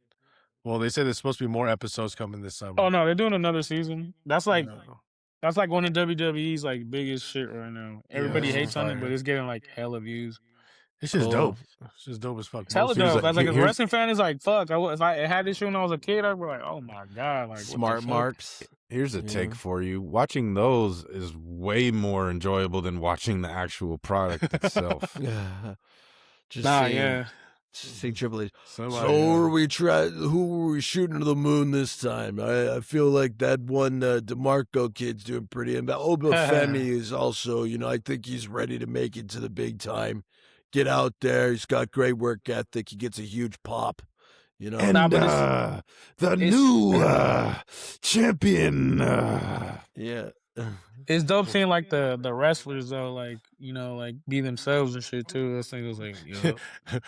Well, they said there's supposed to be more episodes coming this summer. Oh no, they're doing another season. That's like one of WWE's like biggest shit right now. Everybody hates on it, but it's getting like hella views. It's just dope. It's just dope as fuck. It's hella dope. Like a wrestling fan is like, fuck. If I had this shit when I was a kid, I'd be like, oh my god, like smart marks. Here's a take for you. Watching those is way more enjoyable than watching the actual product itself. See Triple H. So who were we shooting to the moon this time? I feel like that one DeMarco kid's doing pretty. And Oba Femi is also, I think he's ready to make it to the big time. Get out there. He's got great work ethic. He gets a huge pop. And the new champion. Yeah. It's dope seeing like the wrestlers though, like be themselves and shit too. This thing was like,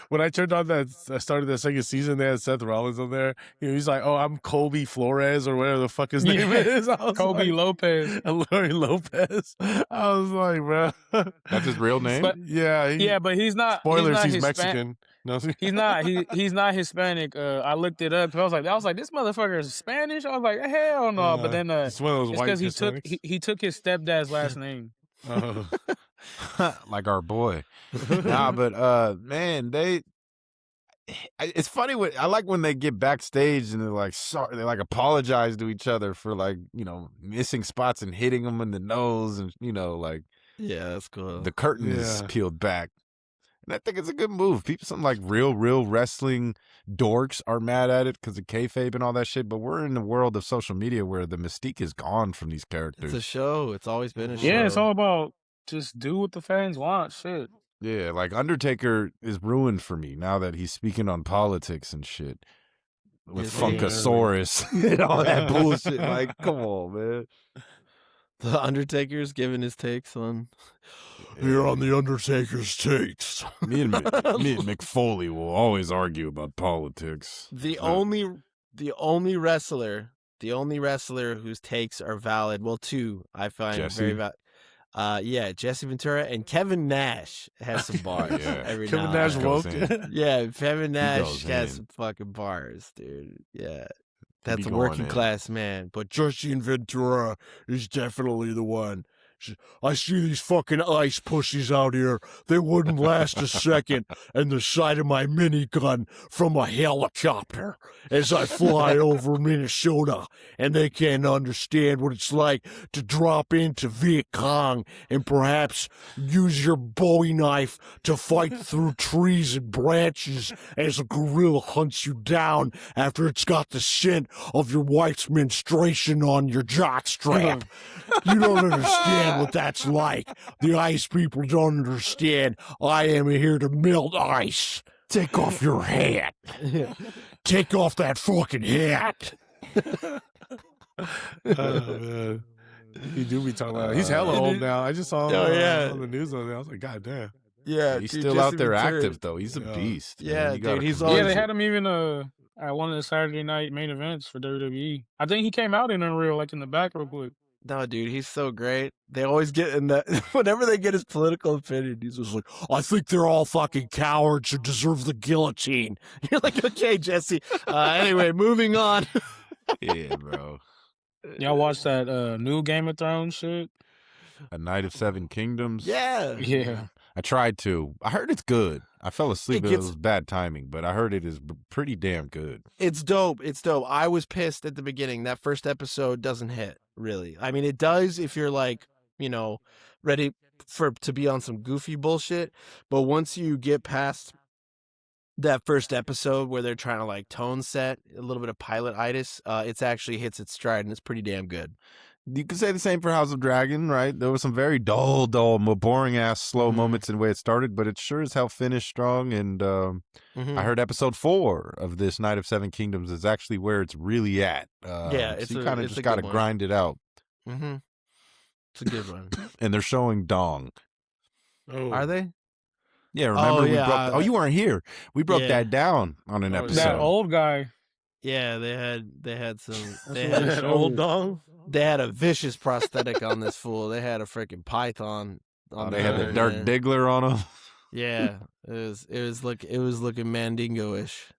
when I turned on started the second season, they had Seth Rollins on there. He's like, "Oh, I'm Kobe Flores or whatever the fuck his name is." Kobe Lopez. Larry Lopez. I was like, bro, that's his real name. But, but he's not. Spoilers, he's Mexican. No, he's not. He's not Hispanic. I looked it up. I was like, this motherfucker is Spanish. I was like, hell no. But then it's one of those white because he took his stepdad's last name. Like our boy. Nah, but man, it's funny I like when they get backstage and they're like sorry, they like apologize to each other for like missing spots and hitting them in the nose and that's cool. The curtain is peeled back. And I think it's a good move. Some like real wrestling dorks are mad at it because of kayfabe and all that shit. But we're in the world of social media where the mystique is gone from these characters. It's a show. It's always been a show. Yeah, it's all about just do what the fans want. Shit. Yeah, like Undertaker is ruined for me now that he's speaking on politics and shit with Funkasaurus and all that bullshit. Like, come on, man. The Undertaker's giving his takes on. Here on the Undertaker's takes. Me and McFoley will always argue about politics. The only wrestler whose takes are valid. Well, two I find very valid. Jesse Ventura and Kevin Nash has some bars. Every Kevin now Nash woke. Kevin Nash has some fucking bars, dude. Yeah. That's a working class man. But Jesse Ventura is definitely the one. I see these fucking ice pussies out here. They wouldn't last a second in the sight of my minigun from a helicopter as I fly over Minnesota, and they can't understand what it's like to drop into Viet Cong and perhaps use your Bowie knife to fight through trees and branches as a gorilla hunts you down after it's got the scent of your wife's menstruation on your jockstrap. You don't understand what that's like. The ice people don't understand. I am here to melt ice. Take off your hat. Take off that fucking hat. Oh, man. He do be talking about it. He's hella old now. I just saw him on the news on there. I was like, God damn. Yeah, he's dude, still Jesse out there Ventura. active though. He's a beast. Yeah, man. dude, he's Yeah, always. they had him even at one of the Saturday night main events for WWE. I think he came out in Unreal, like in the back real quick. No, dude, he's so great. They always get in that whenever they get his political opinion, he's just like, I think they're all fucking cowards who deserve the guillotine. you're like, okay, Jesse. Anyway, moving on. Yeah, bro. Y'all watch that new Game of Thrones shit? A Night of Seven Kingdoms. Yeah. Yeah. I tried to. I heard it's good. I fell asleep. It gets- was bad timing, but I heard it is pretty damn good. It's dope. It's dope. I was pissed at the beginning. That first episode doesn't hit, really. I mean, it does if you're like, ready to be on some goofy bullshit. But once you get past that first episode where they're trying to like tone set a little bit of pilot-itis, it's actually hits its stride and it's pretty damn good. You could say the same for House of Dragon, right? There was some very dull, boring-ass, slow moments in the way it started, but it sure as hell finished strong. And I heard episode 4 of this Night of Seven Kingdoms is actually where it's really at. It's so you kind of it's just a got to good one. grind it out. Mm-hmm. It's a good one. And they're showing Dong. Oh. Are they? Yeah, remember we yeah, broke. You weren't here. We broke yeah. that down on an Oh, episode. That old guy. Yeah, they had some. They what had they That old dong. They had a vicious prosthetic on this fool. They had a freaking python on They had the there, Dirk man. Diggler on them. Yeah, it was looking Mandingo-ish.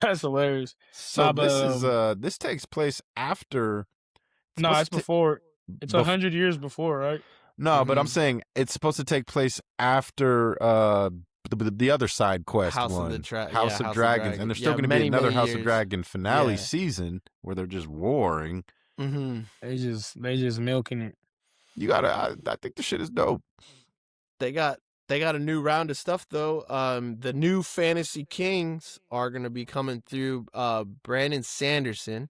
That's hilarious. So Nah, but, this takes place after. No, it's before. It's bef- 100 years before, right? No, but I'm Mhm. saying it's supposed to take place after the other side quest House of one, the House of Dragons, and there's still Yeah, going to be many, another many House of years. Dragon finale Yeah. season where they're just warring. Mm-hmm. They just milking it. You gotta. I think the shit is dope. They got a new round of stuff though. The new Fantasy Kings are gonna be coming through. Brandon Sanderson,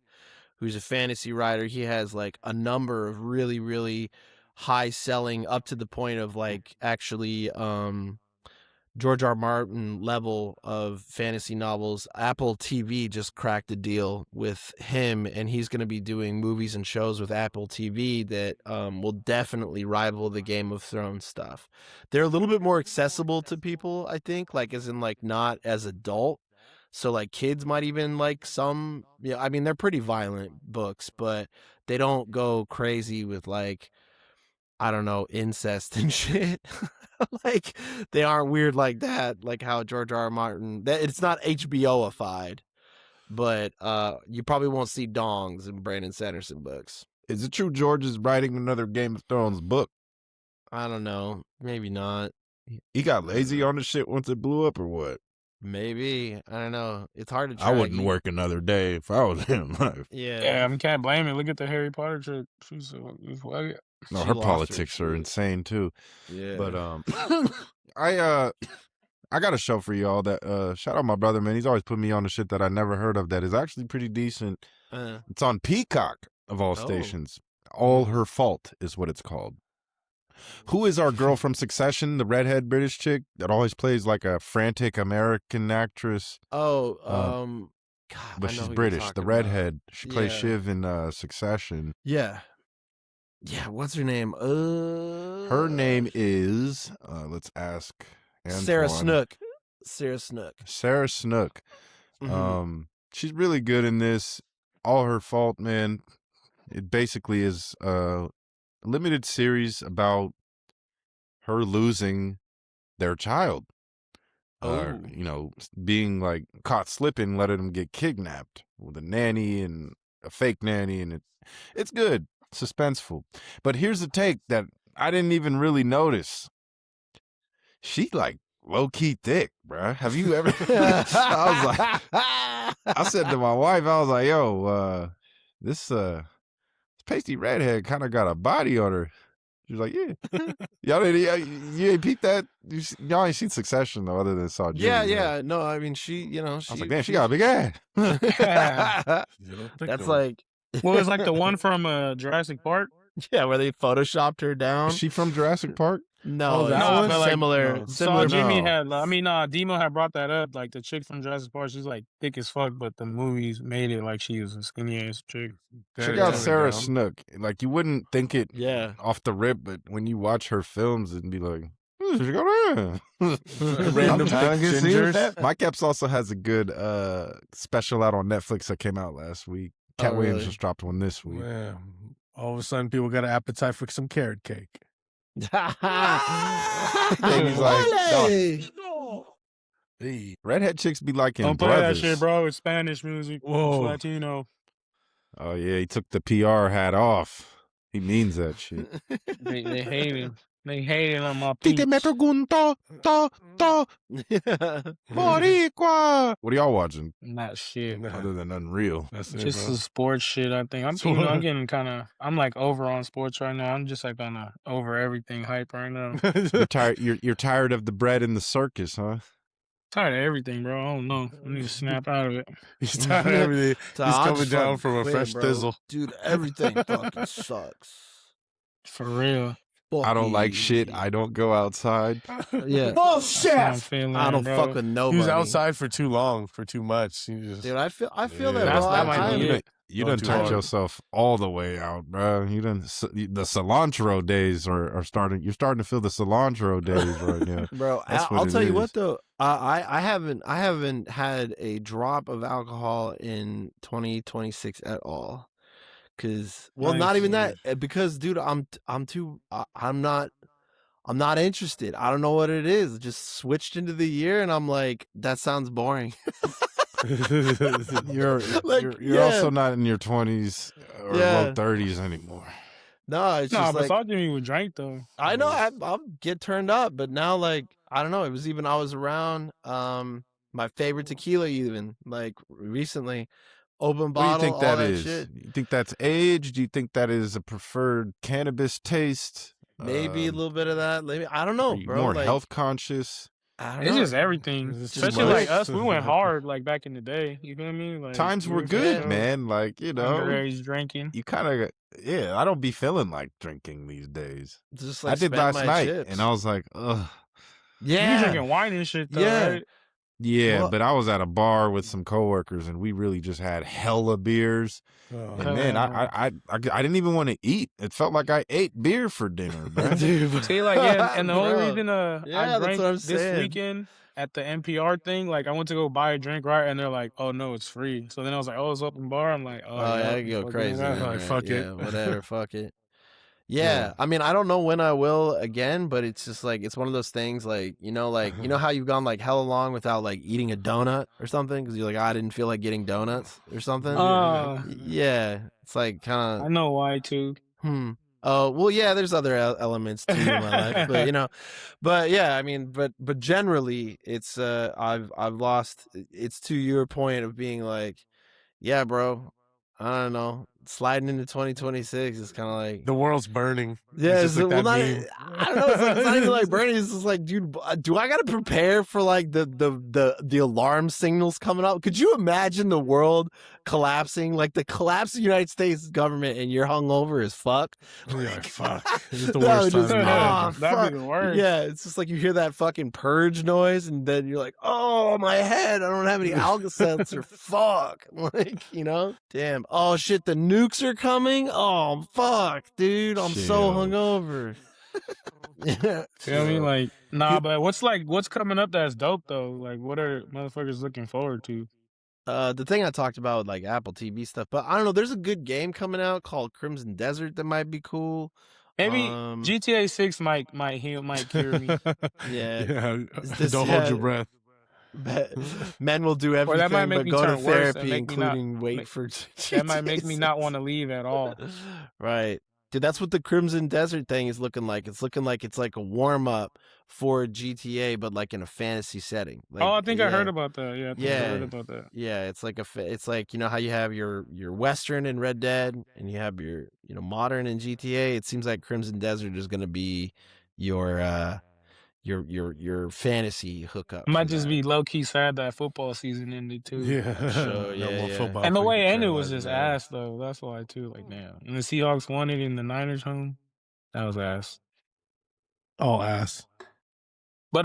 who's a fantasy writer, he has like a number of really, really high selling, up to the point of like actually George R. Martin level of fantasy novels. Apple TV just cracked a deal with him, and he's going to be doing movies and shows with Apple TV that will definitely rival the Game of Thrones stuff. They're a little bit more accessible to people, I think, like as in like not as adult. So like kids might even like some, I mean, they're pretty violent books, but they don't go crazy with like, I don't know, incest and shit. Like they aren't weird like that, like how George R. R. Martin. It's not HBO-ified, but you probably won't see dongs in Brandon Sanderson books. Is it true George is writing another Game of Thrones book? I don't know, maybe not. He got lazy on the shit once it blew up, or what? Maybe, I don't know. It's hard to track. I wouldn't work another day if I was him. Yeah, Yeah, I mean, can't blame it. Look at the Harry Potter chick. She's No, She her lost her politics are shit. insane too. Yeah, But I got a show for y'all that shout out my brother, man. He's always put me on the shit that I never heard of that is actually pretty decent. It's on Peacock of all stations. All Her Fault is what it's called. Who is our girl from Succession, the redhead British chick that always plays like a frantic American actress? God, But I know she's who you're British, the talking about. redhead. She plays Yeah. Shiv in Succession. Yeah, what's her name? Her name is let's ask Sarah Antoine. Snook. Sarah Snook. Sarah Snook. Mhm. She's really good in this. All Her Fault, man. It basically is a limited series about her losing their child. Being like caught slipping, letting them get kidnapped with a nanny and a fake nanny, and it's good. suspenseful. But here's a take that I didn't even really notice. She like low-key thick, bruh. Have you ever? I said to my wife, I was like, yo, this pasty redhead kind of got a body on her. She was like, yeah. you ain't peeped that? Y'all ain't seen Succession, though, other than saw Julie. Yeah. No, I mean, I was like, damn, she got a big ass. That's like... Well, it's like the one from Jurassic Park. Yeah, where they photoshopped her down. Is she from Jurassic Park? No, that one? but similar. So Jimmy Demo had brought that up. Like the chick from Jurassic Park, she's like thick as fuck, but the movies made it like she was a skinny ass chick. Check out Sarah Snook. Like you wouldn't think it off the rip, but when you watch her films and be like, she got random gingers. Mike Epps also has a good special out on Netflix that came out last week. Cat Williams just dropped one this week. Yeah. All of a sudden, people got an appetite for some carrot cake. He's like, redhead chicks be like in Don't play Brothers. that shit, bro. It's Spanish music. Whoa. It's Latino. Oh yeah, he took the PR hat off. He means that shit. They hate him. They hate it on my peeps. Boricua. What are y'all watching? Not shit. Other than Unreal. That's it, Just bro. the sports shit, I think. I'm getting kind of, I'm like over on sports right now. I'm just like kind of over everything hype right now. You're tired. You're tired of the bread and the circus, huh? Tired of everything, bro. I don't know. I need to snap out of it. He's tired of everything. He's coming down from a fresh thizzle. Dude, everything fucking sucks. For real. I don't like shit. I don't go outside. Yeah. Bullshit. I don't fuck with nobody. He was outside for too long, for too much. Dude, I feel that, That's bro. that might be it. You done turned yourself all the way out, bro. You done the cilantro days are starting. You're starting to feel the cilantro days right now, bro. I'll tell you what though. I haven't had a drop of alcohol in 2026 at all. Cause not even that. Because dude, I'm not interested. I don't know what it is. It just switched into the year, and I'm like, that sounds boring. You're also not in your 20s or low 30s anymore. No, it's just but like, thought Jimmy would drink though. I know I'll get turned up, but now like I don't know. It was even I was around my favorite tequila even like recently. Open bottle. What do you think that is? Shit. You think that's age? Do you think that is a preferred cannabis taste? Maybe a little bit of that. Maybe I don't know, are you bro. more like, health conscious. It's just everything. Especially like us, we went hard like back in the day. You feel me? Like times were good, man. Like underage drinking. You kind of I don't be feeling like drinking these days. Just like I did last night, chips. and I was like, ugh. Yeah, you drinking wine and shit though, right? Yeah, but I was at a bar with some coworkers, and we really just had hella beers. And man, I didn't even want to eat. It felt like I ate beer for dinner, bro. See, like, and the only reason I drank this this weekend at the NPR thing, like, I went to go buy a drink, right? And they're like, "Oh no, it's free." So then I was like, "Oh, it's open bar." I'm like, "Oh, yeah, I go crazy." Like, fuck it, whatever, fuck it. Yeah, I mean, I don't know when I will again, but it's just like it's one of those things, like you know how you've gone like hella long without like eating a donut or something because you're like, I didn't feel like getting donuts or something. Yeah, it's like kind of. I know why too. Oh well, yeah. There's other elements too in my life, but yeah. I mean, but generally, it's I've lost. It's to your point of being like, yeah, bro. I don't know. Sliding into 2026 is kind of like the world's burning. Yeah, it's like I don't know. It's not even like burning. It's just like, dude, do I got to prepare for like the alarm signals coming up? Could you imagine the world collapsing, like the collapse of the United States government, and you're hungover as fuck? Like, fuck, it's the worst time. That'd be the worst. Yeah, it's just like you hear that fucking purge noise, and then you're like, oh, my head, I don't have any Alka-Seltzer. Fuck, like damn. Oh shit, the nukes are coming. Oh fuck, dude, I'm so hungover. Feel me? Like, nah, but what's coming up that's dope though? Like, what are motherfuckers looking forward to? The thing I talked about with like Apple TV stuff, but I don't know. There's a good game coming out called Crimson Desert that might be cool. Maybe GTA 6 might cure me. Yeah. Don't hold your breath. Men will do Or that might everything make but me go to turn worse and therapy, make me not. including wait for That might make me GTA not 6. want to leave at all. Right. Dude, that's what the Crimson Desert thing is looking like. It's looking like it's like a warm-up for GTA, but like in a fantasy setting. Like, Oh, I think I heard about that. Yeah, I think I Yeah. read about that. Yeah, it's like it's like, you know how you have your Western in Red Dead and you have your, modern in GTA. It seems like Crimson Desert is going to be your fantasy hookup. I might just be low key sad that football season ended too. Yeah, So, no more football. And the for way it ended Carolina. was just ass though. That's why too. Like damn. And the Seahawks won it in the Niners home. That was ass. All ass. But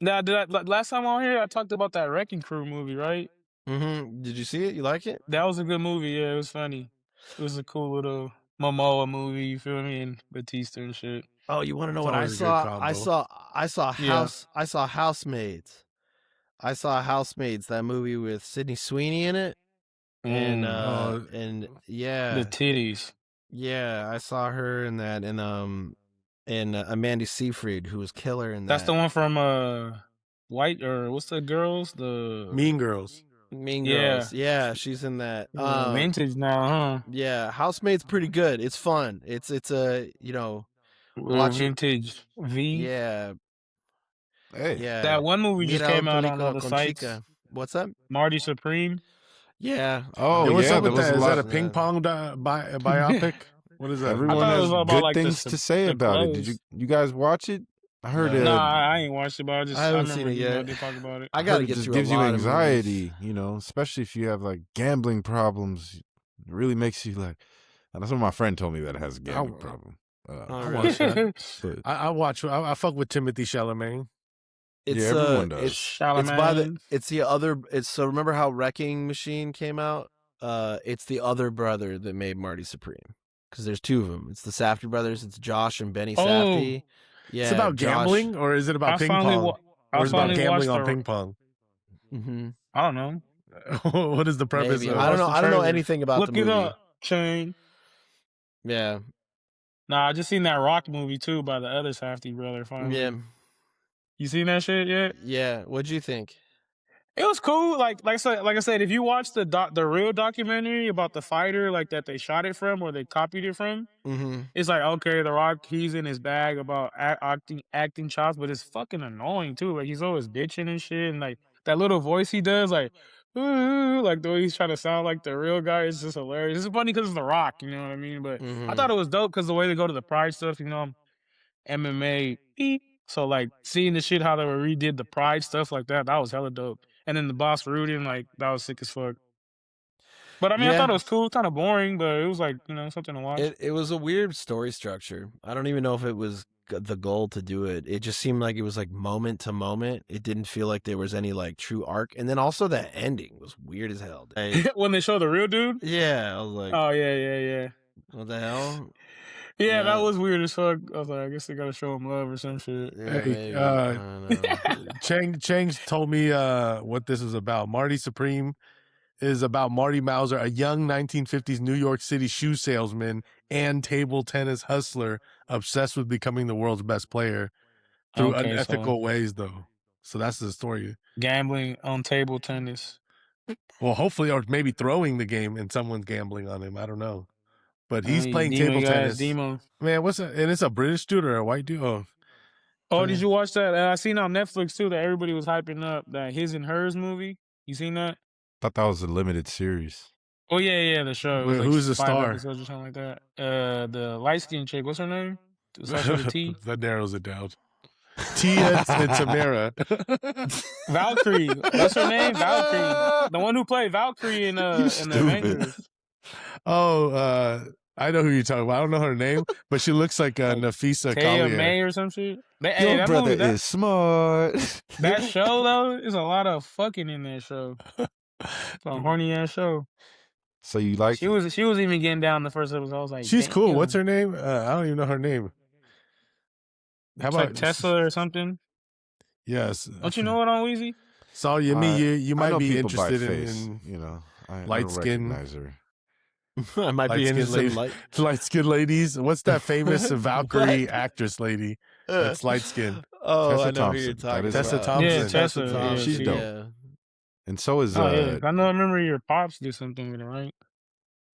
now last time on here I talked about that Wrecking Crew movie, right? Mm-hmm. Did you see it? You like it? That was a good movie. Yeah, it was funny. It was a cool little Momoa movie. You feel me? And Batista and shit. Oh, you want to know It's what I always a good saw? I saw Yeah. I saw Housemaids. I saw Housemaids, that movie with Sydney Sweeney in it. And and yeah. The titties. Yeah, I saw her in that, and Amanda Seyfried, who was killer in that. That's the one from White, or what's the girls? The Mean Girls. Mean Yeah. Girls. Yeah, she's in that. Vintage now, huh? Yeah, Housemaid's pretty good. It's fun. It's a watch it. Vintage V. Yeah, Hey, yeah. That one movie just Mira came out on película all the con sites. chica. What's up? Marty Supreme. Yeah. Oh, Hey, what's yeah, up with there was that? a Is lot that a of- ping pong biopic? What is that? Everyone thought it has was all about, good like, the things to say the about it. clothes. Did you guys watch it? I heard No. it. Nah, I ain't watched it, but I haven't remember seen it yet. they talk about it. I I gotta heard it get just through gives a you lot of anxiety, movies. especially if you have like gambling problems. It really makes you like. And that's what my friend told me that it has a gambling problem. Oh, watch that. But I watch. I fuck with Timothy Chalamet. It's Yeah, everyone does. It's by Charlemagne. it's the other. It's so remember how Wrecking Machine came out? It's the other brother that made Marty Supreme, because there's two of them. It's the Safdie brothers. It's Josh and Benny Safdie. Yeah, It's about Josh. gambling, or is it about ping pong? Or is it about finally gambling watched on the- ping pong? Mm-hmm. I don't know. What is the premise? Maybe. Of I don't know. watched the I don't know trailer. anything about Look the it movie. up, Chain. Yeah, Nah, I just seen that Rock movie too by the other Safdie brother. Finally, yeah, you seen that shit yet? yeah. What'd you think? It was cool. Like I said, if you watch the real documentary about the fighter, like that they shot it from or they copied it from, Mm-hmm. it's like, okay, The Rock, he's in his bag about acting chops, but it's fucking annoying too. Like he's always bitching and shit, and like that little voice he does, like the way he's trying to sound like the real guy is just hilarious. It's funny because it's The Rock, you know what I mean? But I thought it was dope because the way they go to the Pride stuff, I'm MMA, so like seeing the shit how they redid the Pride stuff like that was hella dope. And then the boss rooting, like that was sick as fuck. But I mean, I thought it was cool, kind of boring, but it was like something to watch. It was a weird story structure. I don't even know if it was the goal to do it. It just seemed like it was like moment to moment. It didn't feel like there was any like true arc. And then also that ending was weird as hell. When they show the real dude? Yeah, I was like, oh yeah. What the hell? Yeah, that was weird as fuck. I was like, I guess they gotta show him love or some shit. Yeah, Hey, maybe. I don't know. Chang told me what this is about. Marty Supreme is about Marty Mauser, a young 1950s New York City shoe salesman and table tennis hustler obsessed with becoming the world's best player through unethical ways, though. So that's the story. Gambling on table tennis. Well, hopefully, or maybe throwing the game and someone's gambling on him. I don't know. But he's playing table tennis. Man, what's that? And it's a British dude or a white dude? Oh, did you watch that? I seen on Netflix too that everybody was hyping up that His and Hers movie. You seen that? thought that was a limited series. Oh yeah, the show. It was Wait, like who's the 5 star? episodes or something like that. The light skinned chick. What's her name? Starts with a T. That narrows it down. Tia and Tamara. Valkyrie. What's her name? Valkyrie. The one who played Valkyrie in the Avengers. Oh, I know who you're talking about. I don't know her name, but she looks like Nafisa Taya Collier. May or some shit. Your that brother movie, is smart. that show though is a lot of fucking in that show. It's a horny ass show. So you like She was even getting down the first episode. I was like, She's cool. damn. What's her name? I don't even know her name. How It's about like Tesla or something? Yes. Don't you know it on Weezy? So you I might know be people by interested face, in I light don't skin. recognize her. I might be into some light skinned ladies. What's that famous Valkyrie actress lady that's light skinned? Oh, Tessa I know who you're Thompson. That talking is Tessa about. Thompson. Yeah, Tessa. Yeah, Thompson. she's she. dope. Yeah. And so is Oh yeah, I know. I remember your pops did something with her, right?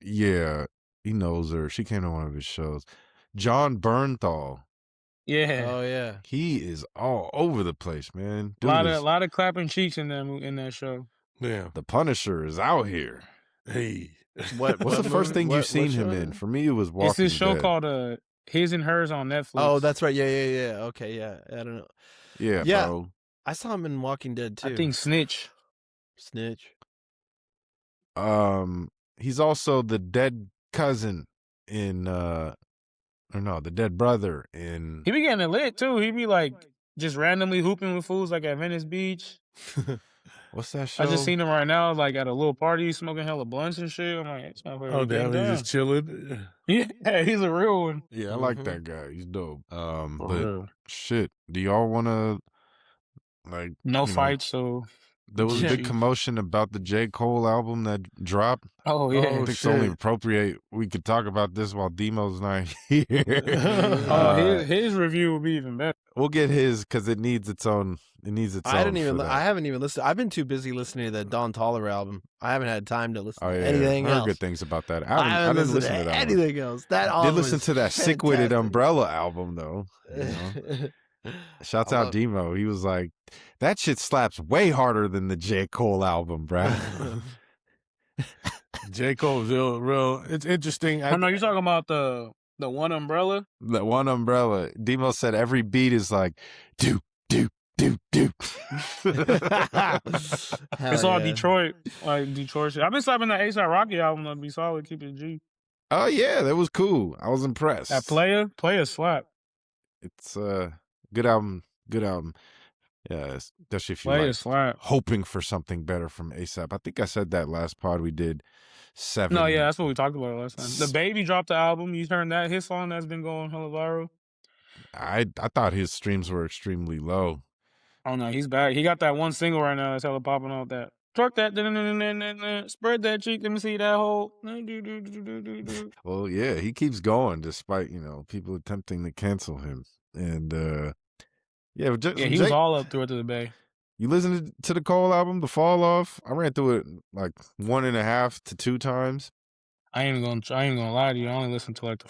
yeah, he knows her. She came to one of his shows. John Bernthal. Yeah, Oh yeah. He is all over the place, man. a Dude is lot of clapping cheeks in that show. Yeah. the Punisher is out here. Hey. What? What's what the first movie- thing what- you've what seen show him is in? it? For me, it was It's Walking this show Dead. called His and Hers on Netflix. Oh, that's right. Yeah. Okay, yeah. I don't know. Yeah, Yeah. bro. I saw him in Walking Dead too. I think Snitch. Snitch. He's also the dead cousin in the dead brother in He be getting it lit too. He be like just randomly hooping with fools like at Venice Beach. what's that show? I just seen him right now, like at a little party, smoking hella blunts and shit. I'm like, this motherfucker Oh, be getting damn. He's down. just chilling. Yeah, he's a real one. Yeah, I like that guy. He's dope. For But real. shit, do y'all want to like No you know, fights, so there was a Yeah. big commotion about the J. Cole album that dropped. oh yeah. I think it's only appropriate we could talk about this while Demo's not here. His review will be even better. We'll get his because it needs its own. It needs its I own. didn't even. for that. I haven't even listened. I've been too busy listening to the Don Toliver album. I haven't had time to listen Oh to yeah, anything I heard else. good things about that. I I haven't didn't listen listened to that one. anything else. That I album did listen is to that Sick-Witted fantastic. Umbrella album though. You know? Shouts I out love- Demo. He was like, that shit slaps way harder than the J. Cole album, bruh. J. Cole's real. It's interesting. I know you're talking about the one umbrella. That one umbrella. Demo said every beat is like, do, do, do, do. It's all Detroit, like Detroit shit. I've been slapping that ASAP Rocky album. That'd be solid. Keep it G. Oh yeah, that was cool. I was impressed. That player slap. It's good album. Good album. Yeah, especially if you Player like slap. hoping for something better from ASAP. I think I said that last pod we did 7. No, yeah, that's what we talked about last time. The Baby dropped the album. You heard that his song that's been going hella viral. I thought his streams were extremely low. Oh no, he's back. He got that one single right now that's hella popping off that. Twerk that, spread that cheek. Let me see that hole. Well, yeah, he keeps going despite people attempting to cancel him. And yeah, He was all up through it to the Bay. You listened to the Cole album, The Fall Off? I ran through it like 1.5 to 2 times. I ain't gonna lie to you. I only listened to like the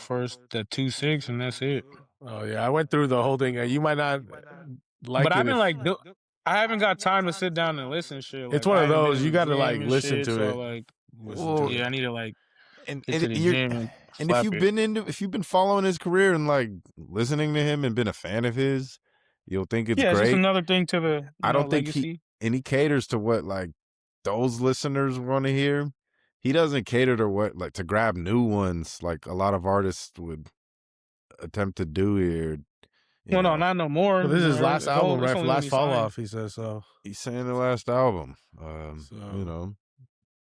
2-6, and that's it. Oh yeah, I went through the whole thing. You might not like but it. I've been I haven't got time to sit down and listen. Shit, it's like, one I of haven't those been you in got the to like gym and listen shit, to so, it. Like, Listen to yeah, it. I need to like And get to the gym and if you've it. if you've been following his career and like listening to him and been a fan of his, you'll think it's yeah, it's great. just another thing to the I don't think legacy. he caters to what like those listeners want to hear. He doesn't cater to what like to grab new ones like a lot of artists would attempt to do here. Well, no, not no more. Well, this is his last It's album, only right? when Last he Fall signed. Off, he says so. He's saying the last album.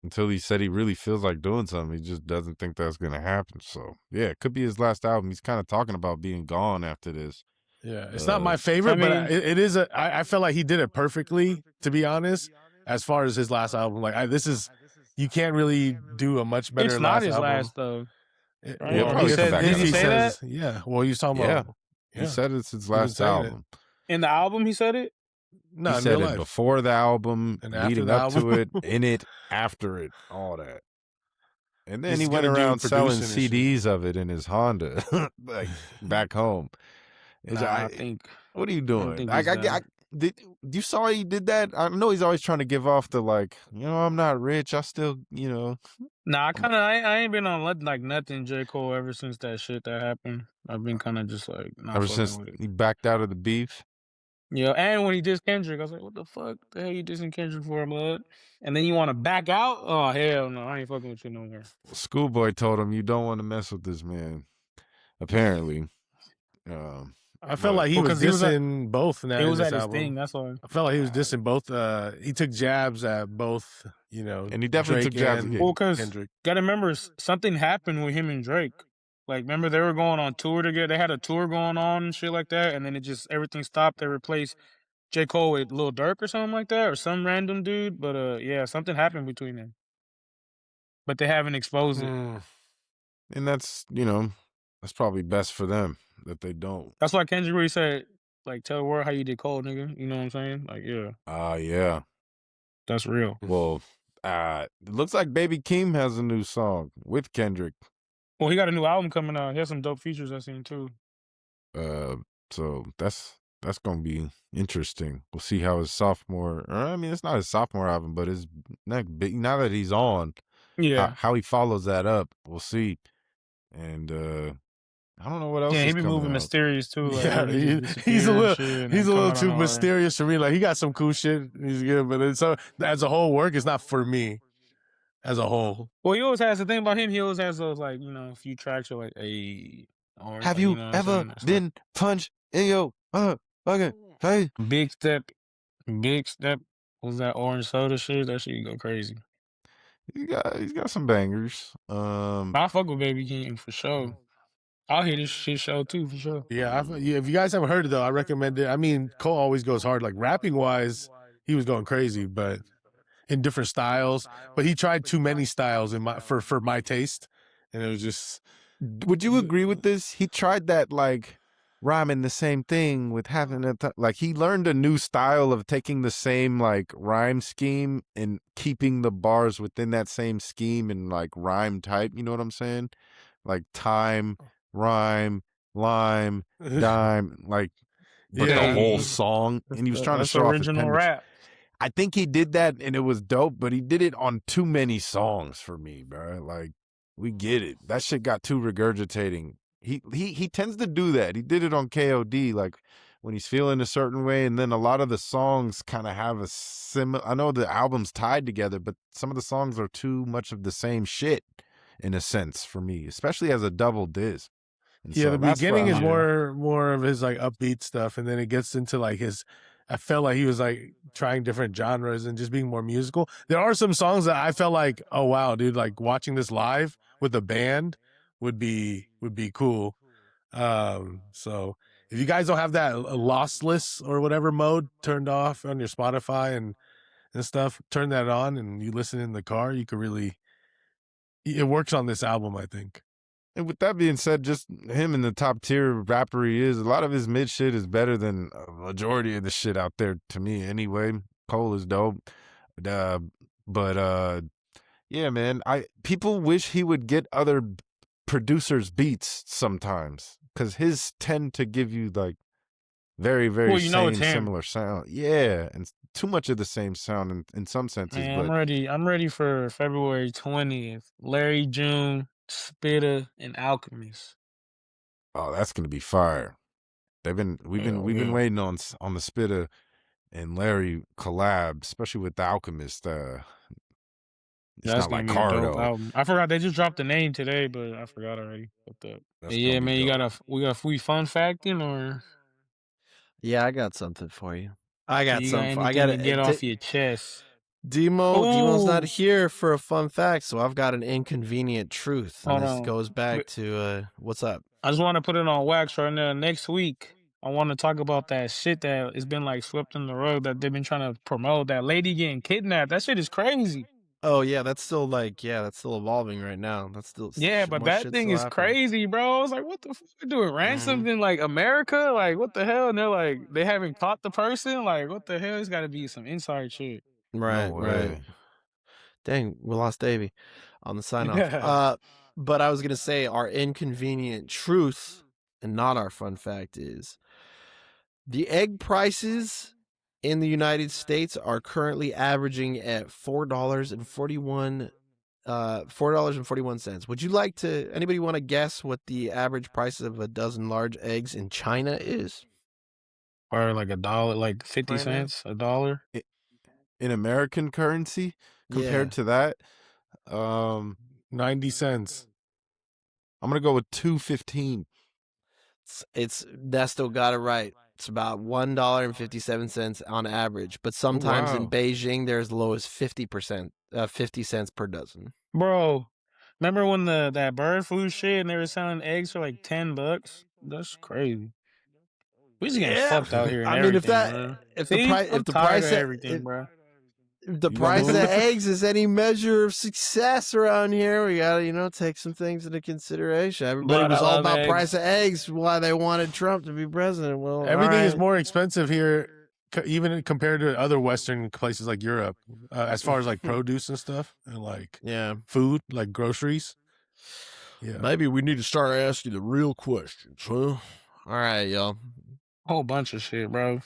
Until he said he really feels like doing something, he just doesn't think that's gonna happen. So yeah, it could be his last album. He's kind of talking about being gone after this. Yeah, it's not my favorite, but it is I felt like he did it perfectly, to be honest. As far as his last album, like you can't really do a much better. It's not his album. last though. Right? Yeah, Well, probably he come said, back did out. he say says, that? yeah. Well, he was talking about. He said it's his He been last saying it. album. In the album, he said it. No, he in said real it life. before the album, And after leading the up to album. it, in it, after it, all that. And then He's he went gonna do around selling producing and CDs of it in his Honda, like back home. I think. What are you I doing? think I he's done. did you saw he did that? I know he's always trying to give off the like, I'm not rich. I still, Nah, I ain't been on like nothing J. Cole ever since that shit that happened. I've been kind of just like not ever fucking since with it. he backed out of the beef. Yeah, and when he dissed Kendrick, I was like, what the fuck? The hell you dissing Kendrick for, blood? And then you want to back out? Oh, hell no. I ain't fucking with you no more. Schoolboy told him, you don't want to mess with this man. Apparently. I felt like he was dissing both. It was at his thing, that's all. I felt like he was dissing both. He took jabs at both, and he definitely Drake took jabs and at Well, because Kendrick. gotta remember, something happened with him and Drake. Like, remember they were going on tour together. They had a tour going on and shit like that, and then everything stopped. They replaced J. Cole with Lil Durk or something like that, or some random dude. But yeah, something happened between them. But they haven't exposed it. And that's, that's probably best for them that they don't. That's why Kendrick really said like tell the world how you did cold, nigga. You know what I'm saying? Like, yeah, Yeah. that's real. Well, it looks like Baby Keem has a new song with Kendrick. Well, he got a new album coming out. He has some dope features I seen too. So that's gonna be interesting. We'll see how his sophomore. I mean, it's not his sophomore album, but his next big. Now that he's on, Yeah, how he follows that up, we'll see. And I don't know what else yeah, he is be coming moving out. mysterious too. Like, Yeah, where he just he's a disappear and little shit, and he's then a come little out of too nowhere. mysterious to me. Like he got some cool shit. He's good, but it's so as a whole work, it's not for me as a whole. Well, he always has the thing about him. He always has those like a few tracks are like a or Have like, you you know what I'm ever saying? It's like been punched in your motherfucking face? big step, big step. Was that orange soda shit? That shit go crazy. He's got some bangers. I fuck with Baby King for sure. I'll hear this shit show too for sure. Yeah, if you guys haven't heard it though, I recommend it. I mean, Cole always goes hard. Like rapping wise, he was going crazy, but in different styles. But he tried too many styles in my for my taste, and it was just. Would you agree with this? He tried that like rhyming the same thing with having like he learned a new style of taking the same like rhyme scheme and keeping the bars within that same scheme and like rhyme type. You know what I'm saying? Like time, rhyme, lime, dime, like but the Yeah, whole Dang, song. And he was trying to that's show off his original penmanship. rap. I think he did that and it was dope, but he did it on too many songs for me, bro. Like, we get it. That shit got too regurgitating. He tends to do that. He did it on KOD, like when he's feeling a certain way, and then a lot of the songs kind of have a similar. I know the album's tied together, but some of the songs are too much of the same shit in a sense for me, especially as a double diss. And yeah. so The that's where beginning is I'm more of his like upbeat stuff, and then it gets into like his. I felt like he was like trying different genres and just being more musical. There are some songs that I felt like, oh wow, dude, like watching this live with a band would be cool. So if you guys don't have that lossless or whatever mode turned off on your Spotify and stuff, turn that on and you listen in the car. You could really. It works on this album, I think. And with that being said, just him in the top tier rapper he is, a lot of his mid shit is better than a majority of the shit out there to me anyway. Cole is dope. But yeah, man, people wish he would get other producers' beats sometimes because his tend to give you like very, very Well, you know it's him. similar sound. Yeah, and too much of the same sound in some senses, Man, but I'm ready for February 20th. Larry June, Spitta, and Alchemist. oh, that's gonna be fire. We've Hell been yeah. waiting on the Spitta and Larry collab, especially with the Alchemist. It's That's not gonna like be a dope Cardo. album. I forgot they just dropped the name today, but I forgot already. But That's yeah, gonna be man, dope. we got a free fun facting or Yeah, I got something for you. I got you got some. I anything got to get off your chest? Demo's not Ooh, here for a fun fact, so I've got an inconvenient truth, and hold this on. goes back to what's up? I just want to put it on wax right now. Next week, I want to talk about that shit that has been like swept in the rug that they've been trying to promote. That lady getting kidnapped. That shit is crazy. Oh yeah, that's still that's still evolving right now. That's still Yeah, but more that shit's thing still is happening. crazy, bro. I was like, what the fuck are doing? Ransomed Mhm. in like America? Like, what the hell? And they're like, they haven't caught the person? Like, what the hell? It's got to be some inside shit. No Right, right. way. Dang, we lost Davey on the sign off. Yeah. But I was gonna say our inconvenient truth and not our fun fact is the egg prices in the United States are currently averaging at $4.41. Would you like to anybody want to guess what the average price of a dozen large eggs in China is? Or like a dollar, like 50 Right now? cents, a dollar. In American currency Yeah. compared to that, um, 90 cents. I'm gonna go with 2.15. It's Nesto got it right. It's about $1.57 on average, but sometimes in wow. Beijing they're as low as 50 cents per dozen. Bro, remember when that bird flu shit and they were selling eggs for like $10? That's crazy. We just getting Yeah, fucked out here and I mean everything, bro. if See? I'm the tired price of everything, if, bro. the You price gonna of move? eggs is any measure of success around here. We gotta, take some things into consideration. Everybody But I was all love about price eggs. of eggs, why they wanted Trump to be president. Well, Everything is all right. more expensive here, even compared to other Western places like Europe, as far as like produce and stuff, and like Yeah. food, like groceries. Yeah. Maybe we need to start asking the real questions, huh? All right, y'all. Whole bunch of shit, bro.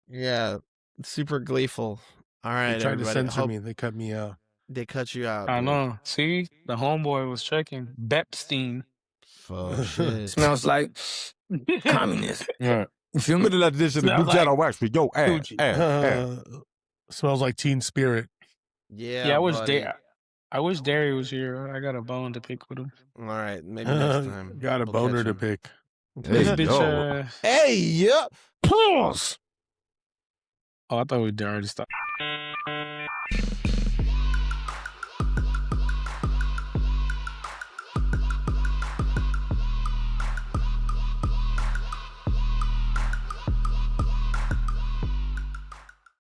Yeah, super gleeful. All right, They tried to everybody. censor me. They cut me out. They cut you out, I dude. know. See, the homeboy was checking. Epstein. Oh shit. Smells like communism. Yeah. Middle edition of Smells New like Channel Wax with yo ass, coochie. Smells like Teen Spirit. Yeah, Yeah, buddy. I wish Derry was here. I got a bone to pick with him. All right, maybe next time. Got a we'll boner catch to him. pick. This Hey, bitch. yo. Hey, yeah. Pause. Oh, I thought we already stopped.